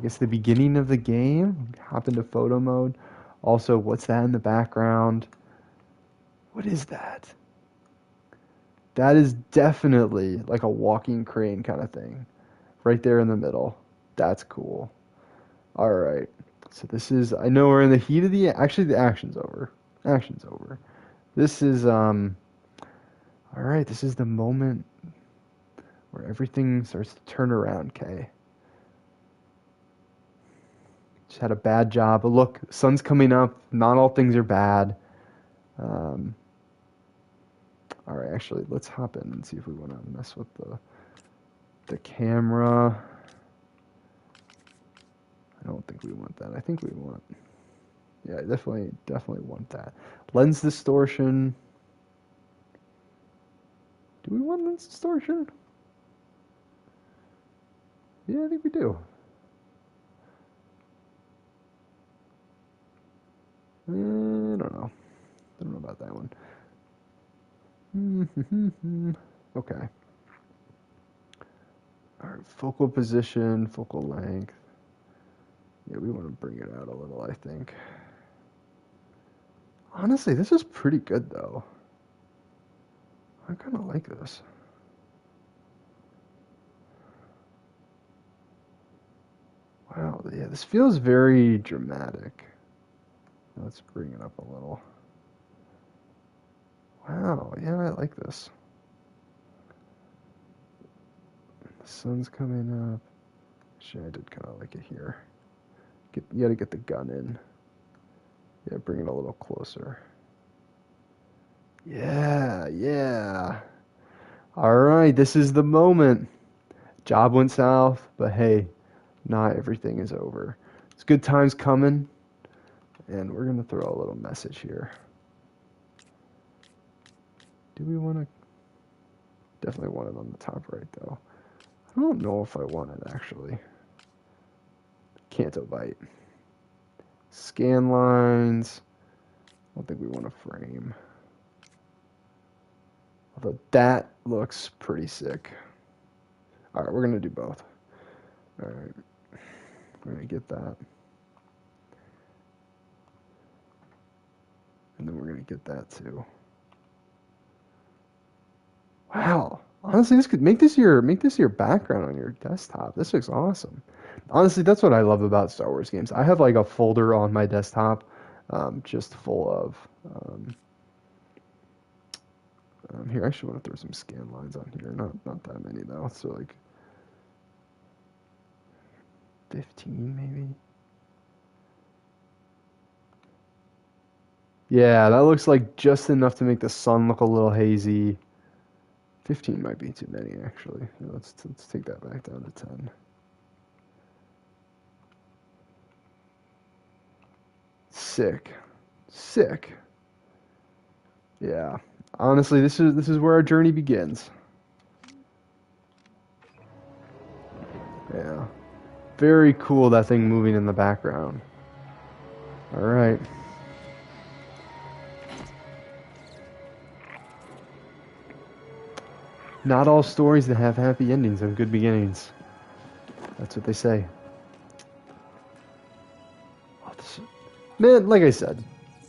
guess the beginning of the game. Hop into photo mode. Also, what's that in the background? What is that? That is definitely like a walking crane kind of thing. Right there in the middle. That's cool. Alright. So this is, I know we're in the heat of actually the action's over. Action's over. This is, alright, this is the moment where everything starts to turn around, Kay. Just had a bad job. But look, sun's coming up. Not all things are bad. Alright, actually, let's hop in and see if we want to mess with the camera. I don't think we want that. I think we want... Yeah, definitely want that. Lens distortion. Do we want lens distortion? Yeah, I think we do. I don't know. I don't know about that one. Okay. Alright, focal position, focal length. Yeah, we want to bring it out a little, I think. Honestly, this is pretty good, though. I kind of like this. Wow, yeah, this feels very dramatic. Let's bring it up a little. Wow, yeah, I like this. The sun's coming up. Actually, I did kind of like it here. You gotta get the gun in. Yeah, bring it a little closer. Yeah, yeah. Alright, this is the moment. Job went south, but hey, not everything is over. It's good times coming, and we're gonna throw a little message here. Do we want to... Definitely want it on the top right, though. I don't know if I want it, actually. Canto bite. Scan lines. I don't think we want a frame. Although that looks pretty sick. Alright, we're going to do both. Alright. We're going to get that. And then we're going to get that too. Wow. Honestly, this could make this your background on your desktop. This looks awesome. Honestly, that's what I love about Star Wars games. I have like a folder on my desktop, just full of. Here, I actually want to throw some scan lines on here. Not that many though. So like 15 maybe. Yeah, that looks like just enough to make the sun look a little hazy. 15 might be too many actually. Yeah, let's take that back down to 10. Sick. Sick. Yeah. Honestly, this is where our journey begins. Yeah. Very cool, that thing moving in the background. All right. Not all stories that have happy endings have good beginnings. That's what they say. Man, like I said,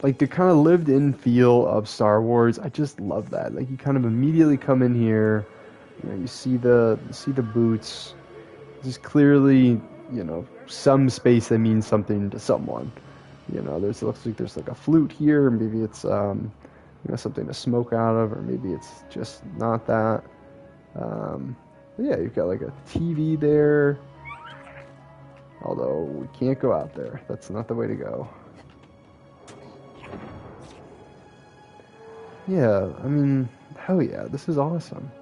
like the kind of lived-in feel of Star Wars, I just love that. Like you kind of immediately come in here, you know, you see the boots. Just clearly, you know, some space that means something to someone. You know, looks like there's like a flute here, maybe it's you know, something to smoke out of, or maybe it's just not that. But yeah, you've got like a TV there. Although we can't go out there. That's not the way to go. Yeah, I mean, hell yeah, this is awesome.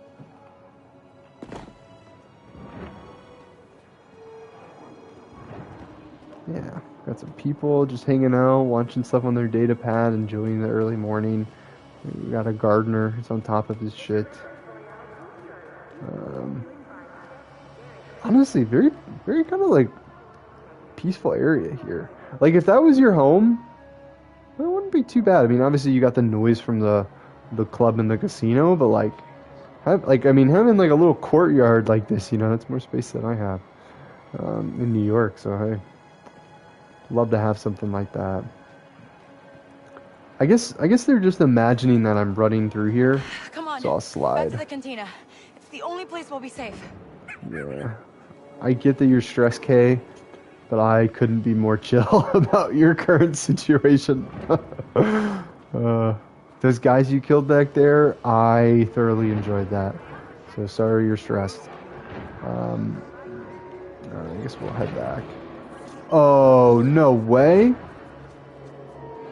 Yeah, got some people just hanging out, watching stuff on their data pad, enjoying the early morning. We got a gardener who's on top of his shit. Honestly, very, very kind of like peaceful area here. Like if that was your home, it wouldn't be too bad. I mean, obviously you got the noise from the club and the casino, but like, I mean, having like a little courtyard like this, you know, that's more space than I have in New York. So hey, love to have something like that. I guess they're just imagining that I'm running through here. Come on, so I'll slide. back to the cantina. It's the only place we'll be safe. Yeah, I get that you're stressed, Kay, but I couldn't be more chill about your current situation. Those guys you killed back there, I thoroughly enjoyed that. So sorry you're stressed. Alright, I guess we'll head back. Oh, no way?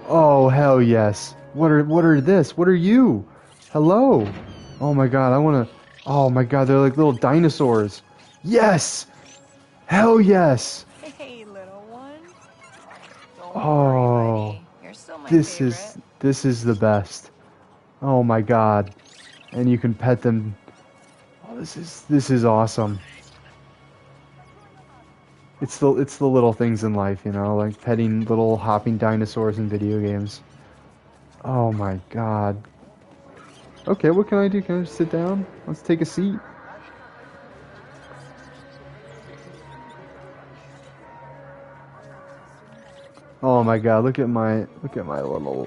Oh, hell yes. What are this? What are you? Hello? Oh my god, I wanna... Oh my god, they're like little dinosaurs. Yes! Hell yes! Hey, little one. Oh, You're still my this favorite. this is the best. Oh my god. And you can pet them. Oh, this is awesome. It's the little things in life, you know, like petting little hopping dinosaurs in video games. Oh my god. Okay, what can I do? Can I just sit down? Let's take a seat. Oh my god, look at my little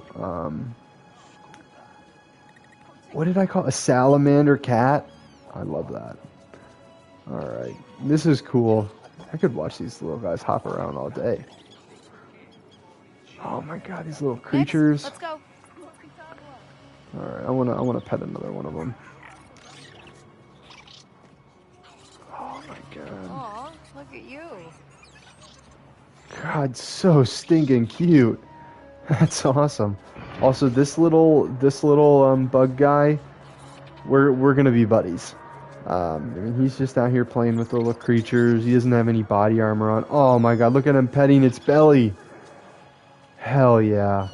what did I call it? A salamander cat? I love that. Alright. This is cool. I could watch these little guys hop around all day. Oh my god, these little creatures. Let's go. Alright, I wanna pet another one of them. Oh my god. Aw, look at you. God, so stinking cute. That's awesome. Also, this little bug guy, we're gonna be buddies. I mean, he's just out here playing with the little creatures. He doesn't have any body armor on. Oh my god, look at him petting its belly. Hell yeah.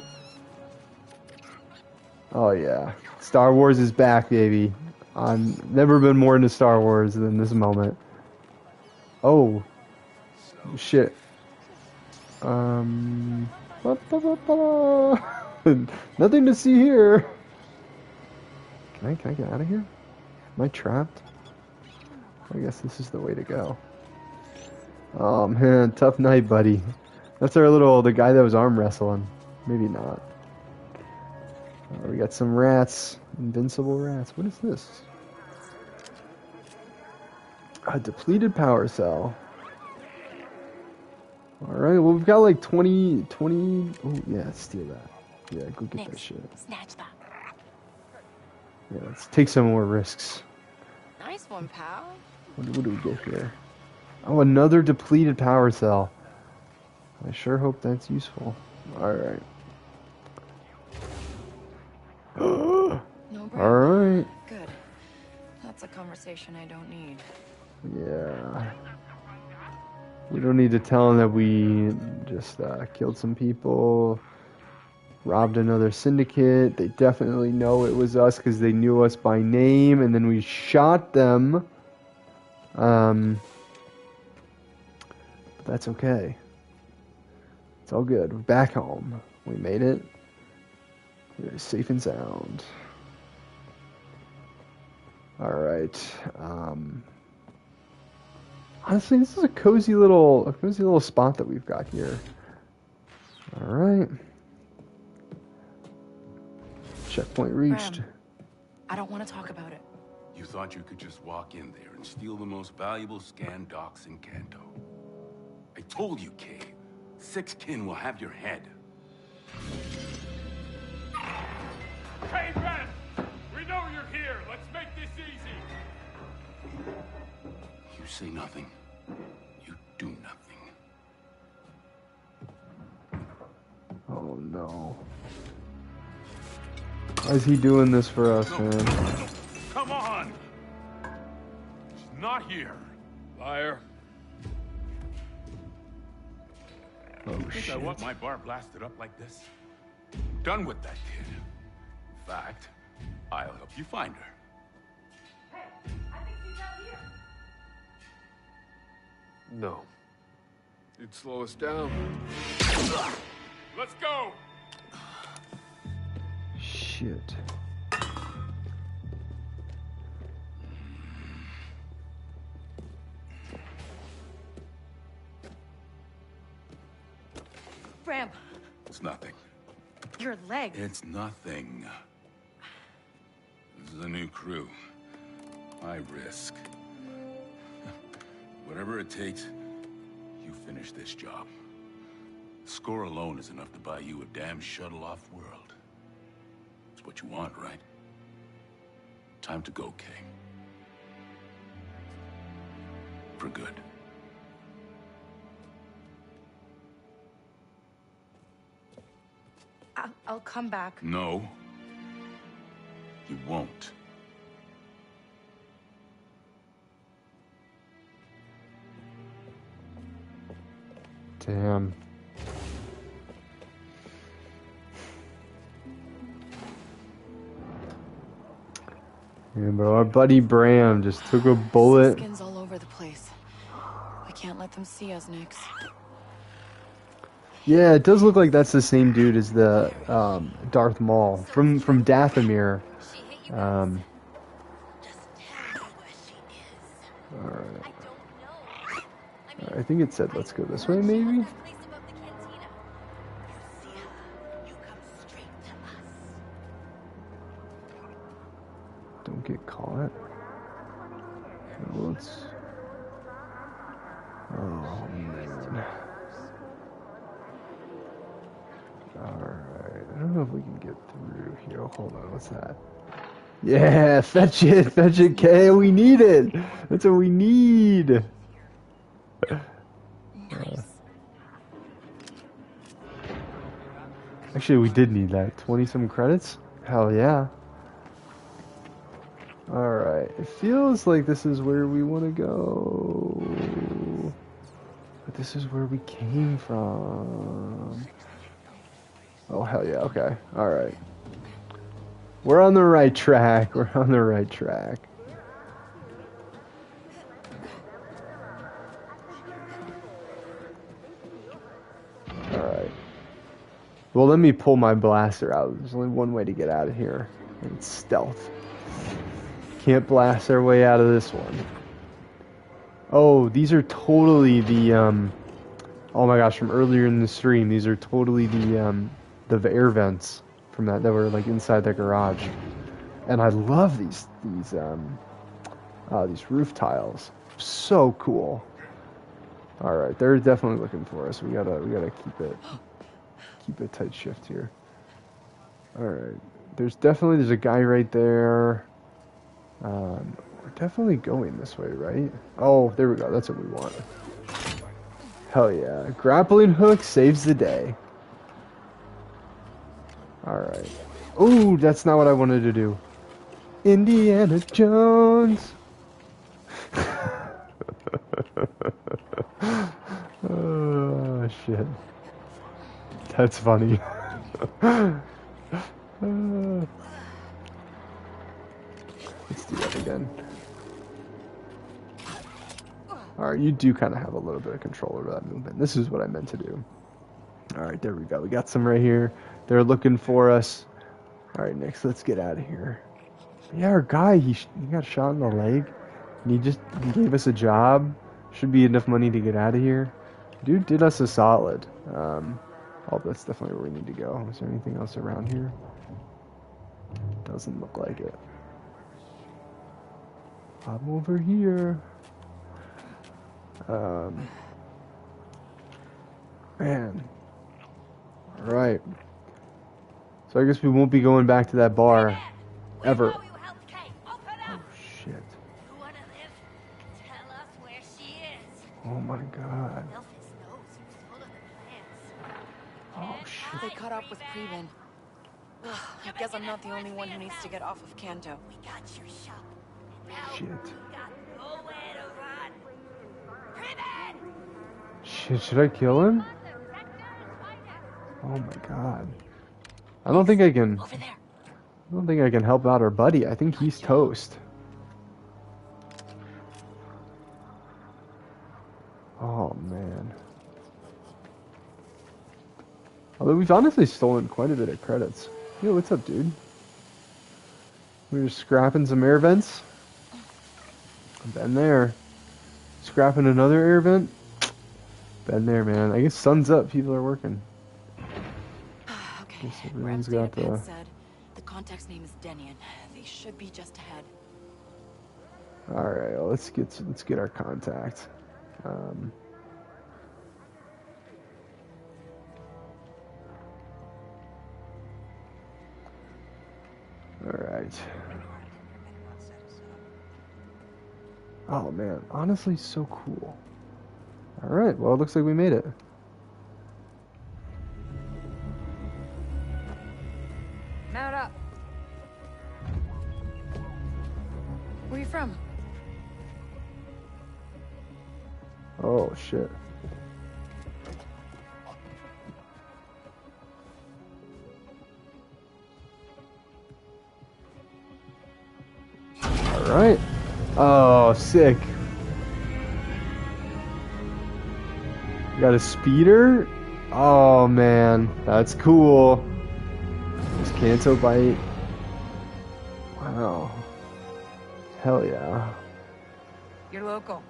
Oh yeah. Star Wars is back, baby. I've never been more into Star Wars than this moment. Oh. Shit. Nothing to see here. Can I get out of here? Am I trapped? I guess this is the way to go. Oh man, tough night, buddy. That's the guy that was arm wrestling. Maybe not. We got some rats. Invincible rats. What is this? A depleted power cell. Alright, well, we've got like 20... Oh, yeah, steal that. Yeah, go get that shit. Snatch that. Yeah, let's take some more risks. Nice one, pal. What do we get here? Oh, another depleted power cell. I sure hope that's useful. Alright. No problem. Alright. Good. That's a conversation I don't need. Yeah. We don't need to tell them that we just killed some people, robbed another syndicate. They definitely know it was us because they knew us by name, and then we shot them. But that's okay. It's all good. We're back home. We made it. We're safe and sound. Alright. Honestly, this is a cozy little spot that we've got here. Alright. Checkpoint reached. Bram, I don't want to talk about it. You thought you could just walk in there and steal the most valuable scan docs in Kanto. I told you, Kay. 6 kin will have your head. Hey, Bram! We know you're here. Let's make this easy. You say nothing. You do nothing. Oh no. Why is he doing this for us, man? Come on! She's not here. Liar. Oh Think shit. I want my bar blasted up like this? Done with that kid. In fact, I'll help you find her. No. You'd slow us down. Let's go! Shit. Bram, It's nothing. your leg. It's nothing. This is a new crew. High risk. Whatever it takes, you finish this job. The score alone is enough to buy you a damn shuttle-off world. It's what you want, right? Time to go, Kay. For good. I'll come back. No. You won't. Damn. Yeah, but our buddy Bram just took a bullet. Skins all over the place. We can't let them see us, Nix. Yeah, it does look like that's the same dude as the Darth Maul from Dathomir. Alright. I think it said let's go this way, maybe? Don't get caught. Let's... Oh, man. Alright, I don't know if we can get through here. Oh, hold on, what's that? Yeah, fetch it, Kay, we need it! That's what we need! Actually, we did need that. 20-some credits? Hell yeah. Alright, it feels like this is where we want to go. But this is where we came from. Oh, hell yeah, okay. Alright. We're on the right track. We're on the right track. Alright. Well, let me pull my blaster out. There's only one way to get out of here. And it's stealth. Can't blast our way out of this one. Oh, these are totally the, oh my gosh, from earlier in the stream. These are totally the air vents from that were, like, inside the garage. And I love these These roof tiles, so cool. All right, they're definitely looking for us. We gotta keep it tight shift here. All right, there's a guy right there. We're definitely going this way, right? Oh, there we go. That's what we want. Hell yeah, grappling hook saves the day. All right. Ooh, that's not what I wanted to do. Indiana Jones. Oh shit, that's funny. Let's do that again. Alright, you do kind of have a little bit of control over that movement. This is what I meant to do. Alright, there we go. We got some right here. They're looking for us. Alright, Nix, let's get out of here. Yeah, our guy, he got shot in the leg. And he gave us a job. Should be enough money to get out of here. Dude did us a solid. Oh, that's definitely where we need to go. Is there anything else around here? Doesn't look like it. I'm over here. Man. Alright. So I guess we won't be going back to that bar. Ever. Oh, shit. Oh my god. Oh shit. They caught up with Preben. I guess I'm not the only one who needs to get off of Kanto. We got your shop. Shit. Shit, should I kill him? Oh my god. I don't think I can help out our buddy. I think he's toast. Oh man. Although we've honestly stolen quite a bit of credits. Yo, what's up, dude? We're just scrapping some air vents. Been there. Scrapping another air vent. Been there, man. I guess sun's up. People are working. Okay. Guess everyone's got the... said the contact's name is Denian. They should be just ahead. All right, well, let's get our contact. All right. Oh man, honestly, so cool. All right, well, it looks like we made it. Mount up. Where are you from? Oh shit. All right. Oh, sick. Got a speeder? Oh man, that's cool. This Kanto bite. Wow. Hell yeah. You're local.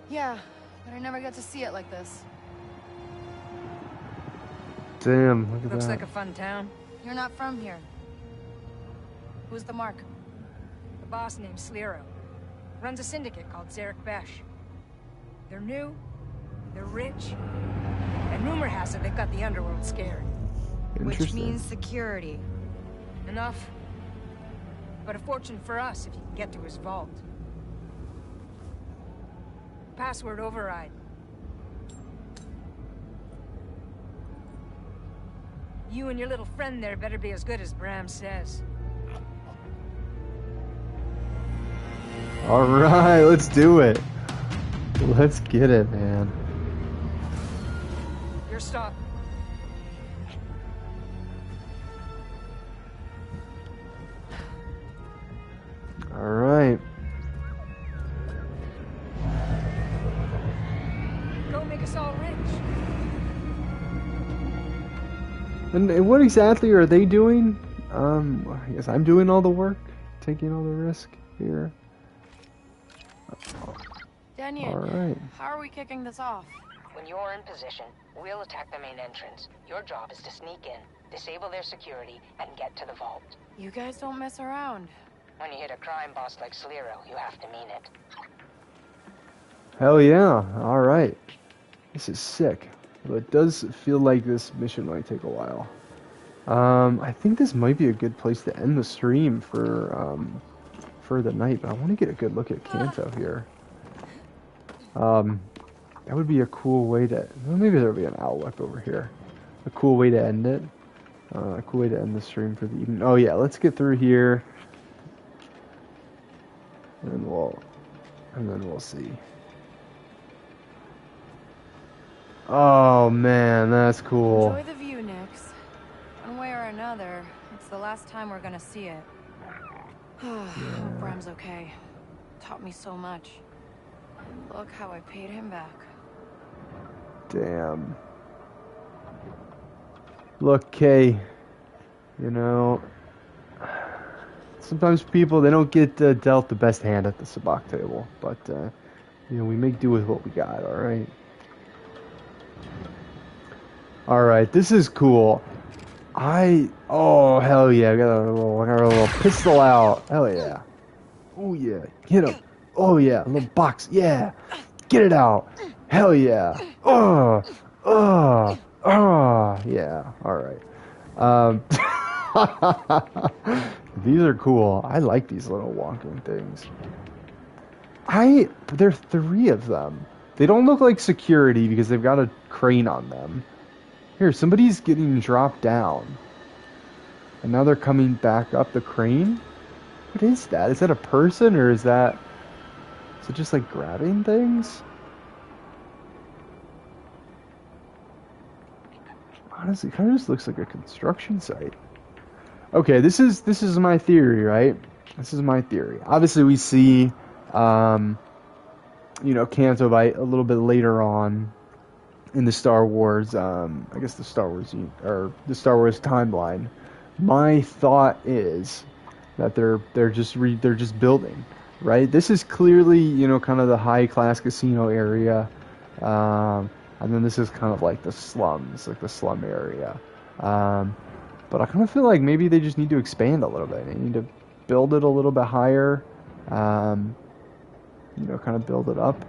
Yeah, but I never got to see it like this. Damn, look at Looks that. like a fun town. You're not from here. Who's the mark? The boss named Slero. Runs a syndicate called Zarek Besh. They're new, they're rich, and rumor has it they've got the underworld scared. Which means security. Enough. But a fortune for us if you can get to his vault. Password override. You and your little friend there better be as good as Bram says. All right, let's do it. Let's get it, man. Your stop. All right. Go make us all rich. And what exactly are they doing? I guess I'm doing all the work, taking all the risk here. Denian, All right. how are we kicking this off? When you're in position, we'll attack the main entrance. Your job is to sneak in, disable their security, and get to the vault. You guys don't mess around. When you hit a crime boss like Slero, you have to mean it. Hell yeah. Alright. This is sick. But it does feel like this mission might take a while. I think this might be a good place to end the stream for the night, but I want to get a good look at Kanto here. That would be a cool way to... Well, maybe there'll be an outlook over here. A cool way to end it. A cool way to end the stream for the evening. Oh yeah, let's get through here. And then we'll see. Oh man, that's cool. Enjoy the view, Nix. One way or another, it's the last time we're gonna see it. Hope Bram's okay. Taught me so much. And look how I paid him back. Damn. Look, Kay, you know, sometimes people, they don't get dealt the best hand at the sabacc table, but, you know, we make do with what we got, alright? Alright, this is cool. Oh, hell yeah, I got a little pistol out. Hell yeah. Oh yeah, hit him. Oh yeah, a little box, yeah. Get it out. Hell yeah. Yeah, alright. These are cool. I like these little walking things. There are 3 of them. They don't look like security because they've got a crane on them. Here, somebody's getting dropped down. And now they're coming back up the crane? What is that? Is that a person or is it just like grabbing things? Honestly, it kind of just looks like a construction site. Okay, this is my theory, right? This is my theory. Obviously, we see, you know, Canto Bight a little bit later on in the Star Wars, I guess the Star Wars timeline. My thought is that they're just building, right? This is clearly, you know, kind of the high class casino area. And then this is kind of like the slums, like the slum area. But I kind of feel like maybe they just need to expand a little bit. They need to build it a little bit higher. You know, kind of build it up.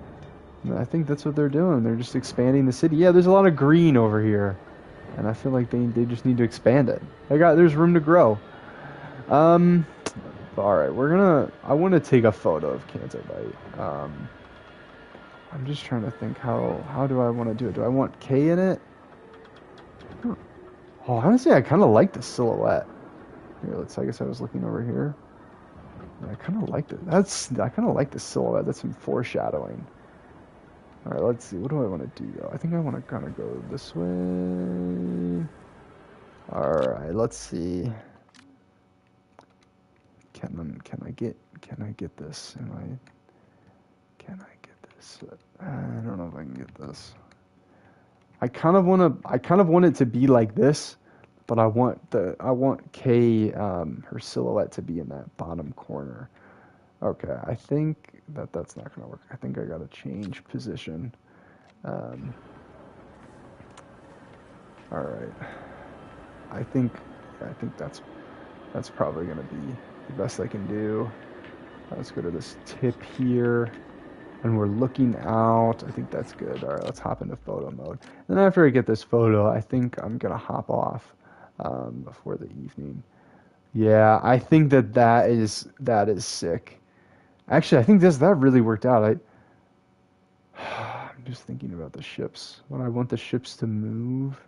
And I think that's what they're doing. They're just expanding the city. Yeah, there's a lot of green over here. And I feel like they just need to expand it. There's room to grow. Alright, I want to take a photo of Canto Bight. I'm just trying to think how do I want to do it? Do I want K in it? Oh, honestly, I kind of like the silhouette. Here, I guess I was looking over here. Yeah, I kind of like it. I kind of like the silhouette. That's some foreshadowing. All right, let's see. What do I want to do though? I think I want to kind of go this way. All right, let's see. Can I get this? Can I get this? I don't know if I can get this. I kind of want it to be like this, but I want Kay, her silhouette to be in that bottom corner. Okay, I think that's not gonna work. I think I gotta change position. All right. I think that's probably gonna be the best I can do. Let's go to this tip here. And we're looking out. I think that's good. All right, let's hop into photo mode. And then after I get this photo, I think I'm going to hop off before the evening. Yeah, I think that is sick. Actually, I think that really worked out. I'm just thinking about the ships. When I want the ships to move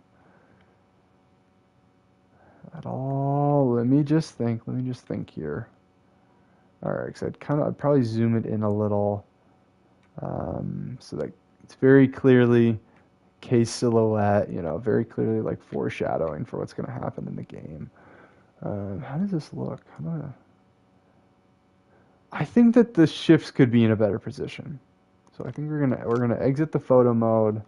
at all. Let me just think here. All right, because I'd probably zoom it in a little. So that it's very clearly K silhouette, you know, very clearly like foreshadowing for what's going to happen in the game. How does this look? I think that the ships could be in a better position. So I think we're gonna exit the photo mode.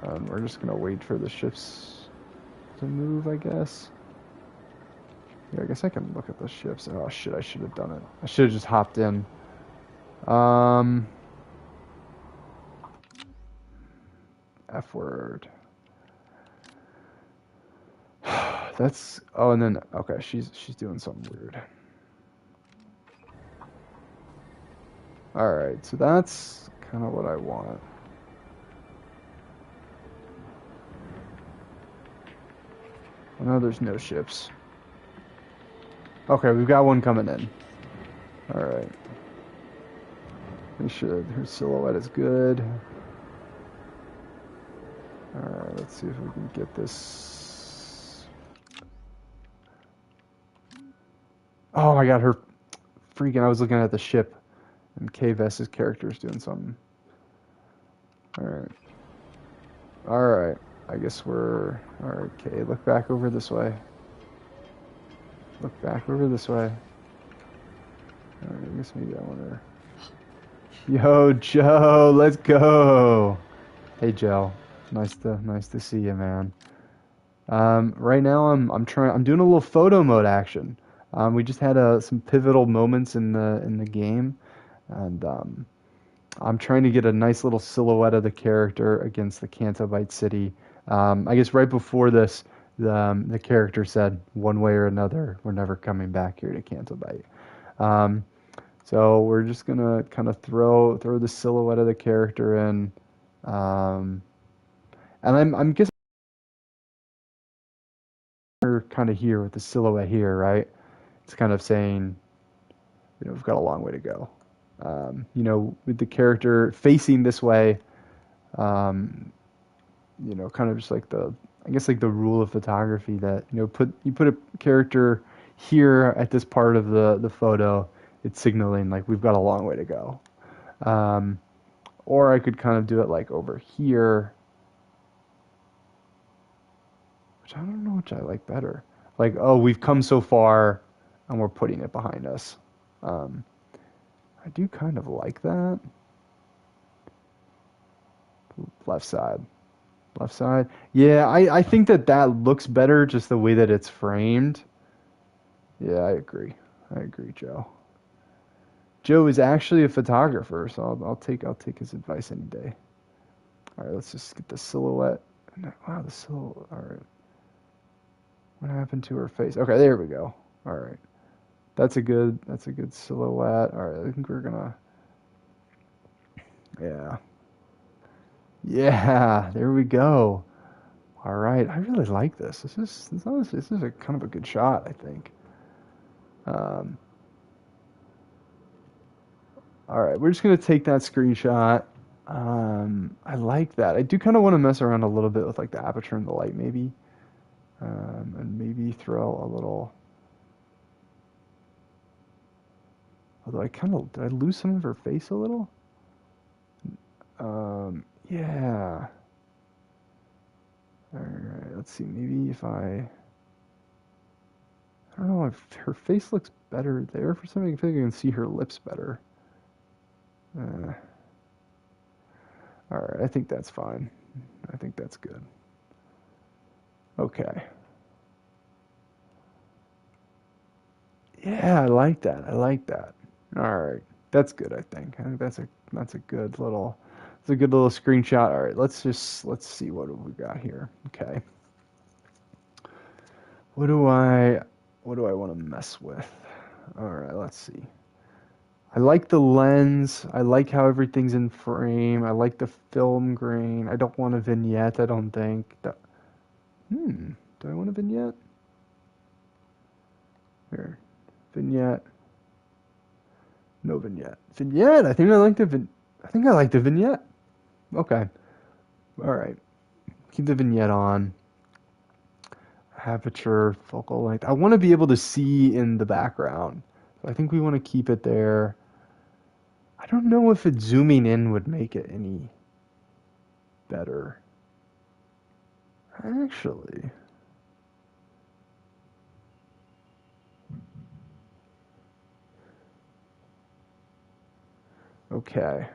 We're just gonna wait for the ships to move, I guess. Yeah, I guess I can look at the ships. Oh shit, I should have done it. I should have just hopped in. F word. Oh, and then okay, she's doing something weird. Alright, so that's kind of what I want. Well, no, there's no ships. Okay, we've got one coming in. Alright. Make sure her silhouette is good. Alright, let's see if we can get this. Oh, I got her. Freaking, I was looking at the ship. And Kay Vess's character is doing something. Alright. Alright. I guess we're... Alright, Kay, look back over this way. Look back over this way. Alright, I guess maybe I want her... Yo, Joe, let's go! Hey, Joe. Nice to see you, man. Right now I'm doing a little photo mode action. We just had some pivotal moments in the game, and I'm trying to get a nice little silhouette of the character against the Cantobite City. I guess right before this, the character said, one way or another, we're never coming back here to Cantobite. So we're just gonna kind of throw the silhouette of the character in, and I'm guessing we're kind of here with the silhouette here, right? It's kind of saying, we've got a long way to go. With the character facing this way, kind of just like I guess like the rule of photography that, you put a character here at this part of the photo, it's signaling like we've got a long way to go. Or I could kind of do it like over here, which I don't know which I like better. Like, oh, we've come so far and we're putting it behind us. I do kind of like that. Left side. Left side. Yeah, I think that looks better just the way that it's framed. Yeah, I agree. I agree, Joe. Joe is actually a photographer, so I'll take his advice any day. All right, let's just get the silhouette. Wow, the silhouette. All right. What happened to her face? Okay, there we go. All right. That's a good silhouette. All right, I think we're gonna. Yeah. Yeah, there we go. All right, I really like this. This is a kind of a good shot, I think. All right, we're just gonna take that screenshot. I like that. I do kind of want to mess around a little bit with like the aperture and the light, maybe, and maybe throw a little. Although did I lose some of her face a little? Yeah. All right, let's see. Maybe if I don't know if her face looks better there for something. I feel like I can see her lips better. All right, I think that's fine. I think that's good. Okay. Yeah, I like that. I like that. All right, that's good. I think that's a good little screenshot. All right, let's see what we got here. Okay. What do I want to mess with? All right, let's see. I like the lens. I like how everything's in frame. I like the film grain. I don't want a vignette, I don't think. Do I want a vignette? Here. Vignette. No vignette. Vignette! I think I like the vignette. Okay. Alright. Keep the vignette on. Aperture, focal length. I want to be able to see in the background. So I think we want to keep it there. I don't know if it zooming in would make it any better. Actually. Okay.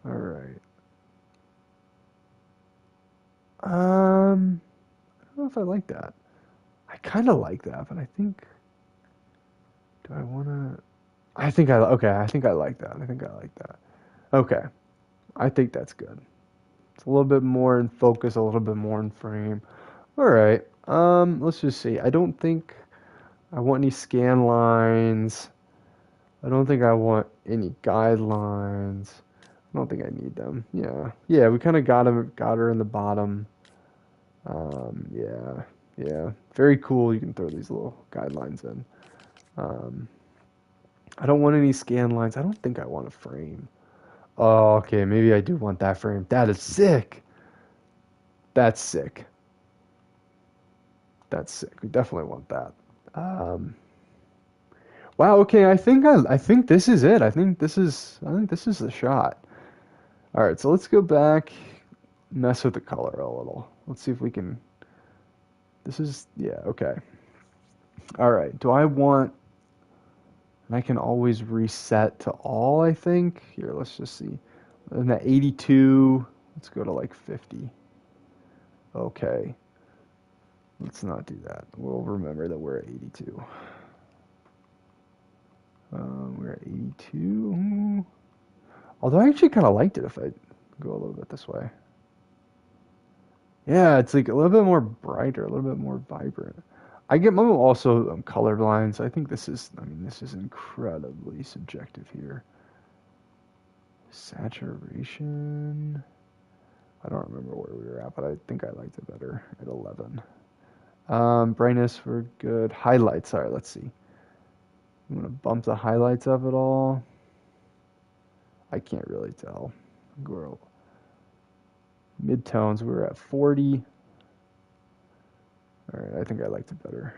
All right. I don't know if I like that. I kind of like that, but I think. Do I want to? I think I like that. I think I like that. Okay. I think that's good. It's a little bit more in focus, a little bit more in frame. All right. Let's just see. I don't think I want any scan lines. I don't think I want any guidelines. I don't think I need them. Yeah. Yeah, we kind of got her in the bottom. Yeah. Yeah. Very cool. You can throw these little guidelines in. I don't want any scan lines. I don't think I want a frame. Oh, okay. Maybe I do want that frame. That is sick. That's sick. That's sick. We definitely want that. Wow. Okay. I think this is it. I think this is the shot. All right. So let's go back, mess with the color a little. Let's see if we can. This is yeah. Okay. All right. Do I want? And I can always reset to all. I think here. Let's just see. And that 82. Let's go to like 50. Okay. Let's not do that. We'll remember that we're at 82. We're at 82. Although I actually kind of liked it if I go a little bit this way. Yeah, it's like a little bit more brighter, a little bit more vibrant. I'm also colorblind, so I think this is incredibly subjective here. Saturation. I don't remember where we were at, but I think I liked it better at 11. Brightness, we're good. Highlights, all right, let's see. I'm gonna bump the highlights up at all. I can't really tell. Girl. Midtones, we were at 40. All right, I think I liked it better.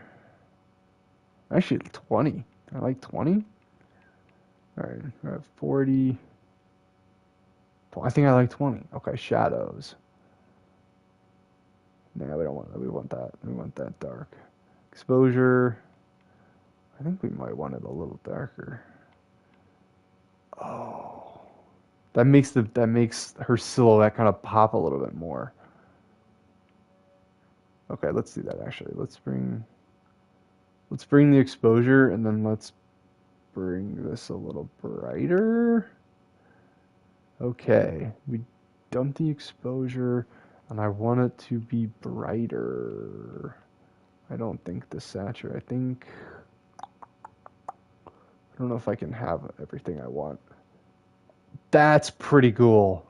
Actually, 20. I like 20. All right, we're at 40. I think I like 20. Okay, shadows. No, we don't want that. We want that. We want that dark. Exposure. I think we might want it a little darker. Oh, that makes her silhouette kind of pop a little bit more. Okay, let's do that actually. Let's bring the exposure and then let's bring this a little brighter. Okay, we dumped the exposure and I want it to be brighter. I don't think the saturate. I don't know if I can have everything I want. That's pretty cool.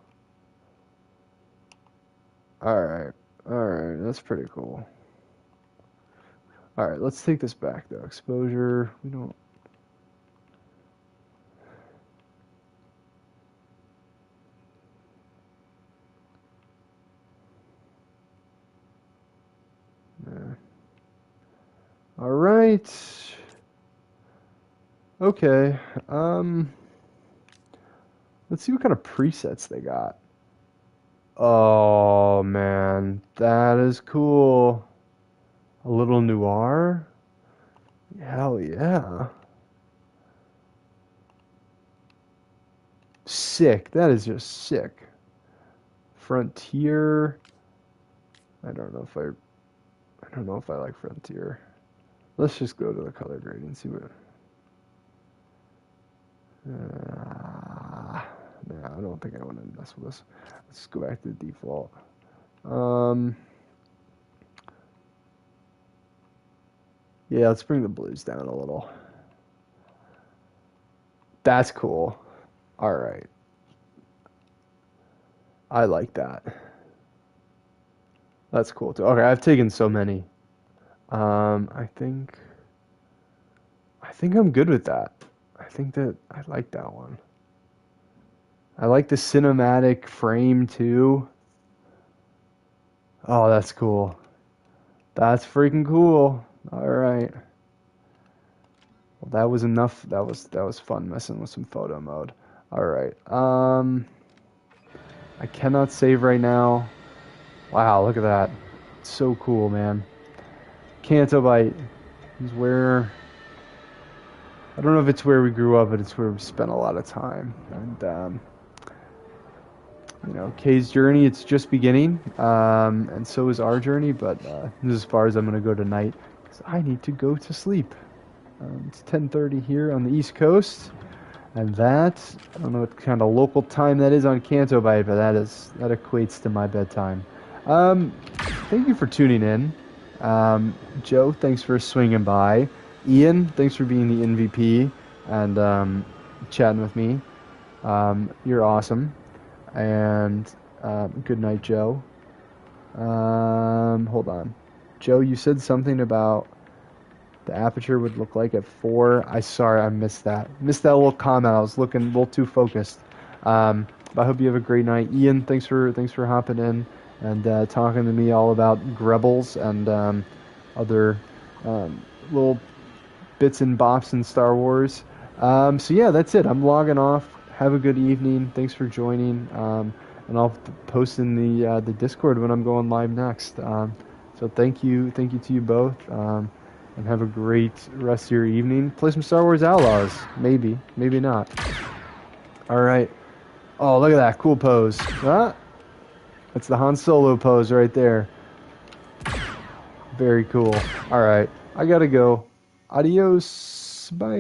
Alright, that's pretty cool. Alright, let's take this back though. Exposure, we don't... Nah. Alright. Okay, let's see what kind of presets they got. Oh man, that is cool. A little noir? Hell yeah. Sick. That is just sick. Frontier. I don't know if I like Frontier. Let's just go to the color grade and see what. No, I don't think I want to mess with this. Let's go back to the default. Yeah, let's bring the blues down a little. That's cool. All right. I like that. That's cool too. Okay, I've taken so many. I think I'm good with that. I think that I like that one. I like the cinematic frame too. Oh, that's cool. That's freaking cool. All right. Well, that was enough. That was fun messing with some photo mode. All right. I cannot save right now. Wow, look at that. It's so cool, man. Canto Bight is where... I don't know if it's where we grew up, but it's where we spent a lot of time. And, you know, Kay's journey, it's just beginning. And so is our journey, but this is as far as I'm going to go tonight. Because I need to go to sleep. It's 10:30 here on the East Coast. And that, I don't know what kind of local time that is on Canto Bight, but that equates to my bedtime. Thank you for tuning in. Joe, thanks for swinging by. Ian, thanks for being the MVP. and chatting with me. You're awesome. And good night, Joe. Hold on. Joe, you said something about the aperture would look like at 4. Sorry, I missed that. Missed that little comment. I was looking a little too focused. But I hope you have a great night. Ian, thanks for hopping in and talking to me all about Grebels and other little bits and bops in Star Wars. So yeah, that's it. I'm logging off. Have a good evening. Thanks for joining. And I'll post in the Discord when I'm going live next. So thank you to you both. And have a great rest of your evening. Play some Star Wars Outlaws. Maybe not. All right. Oh, look at that cool pose. That's the Han Solo pose right there. Very cool. All right. I gotta go. Adios. Bye.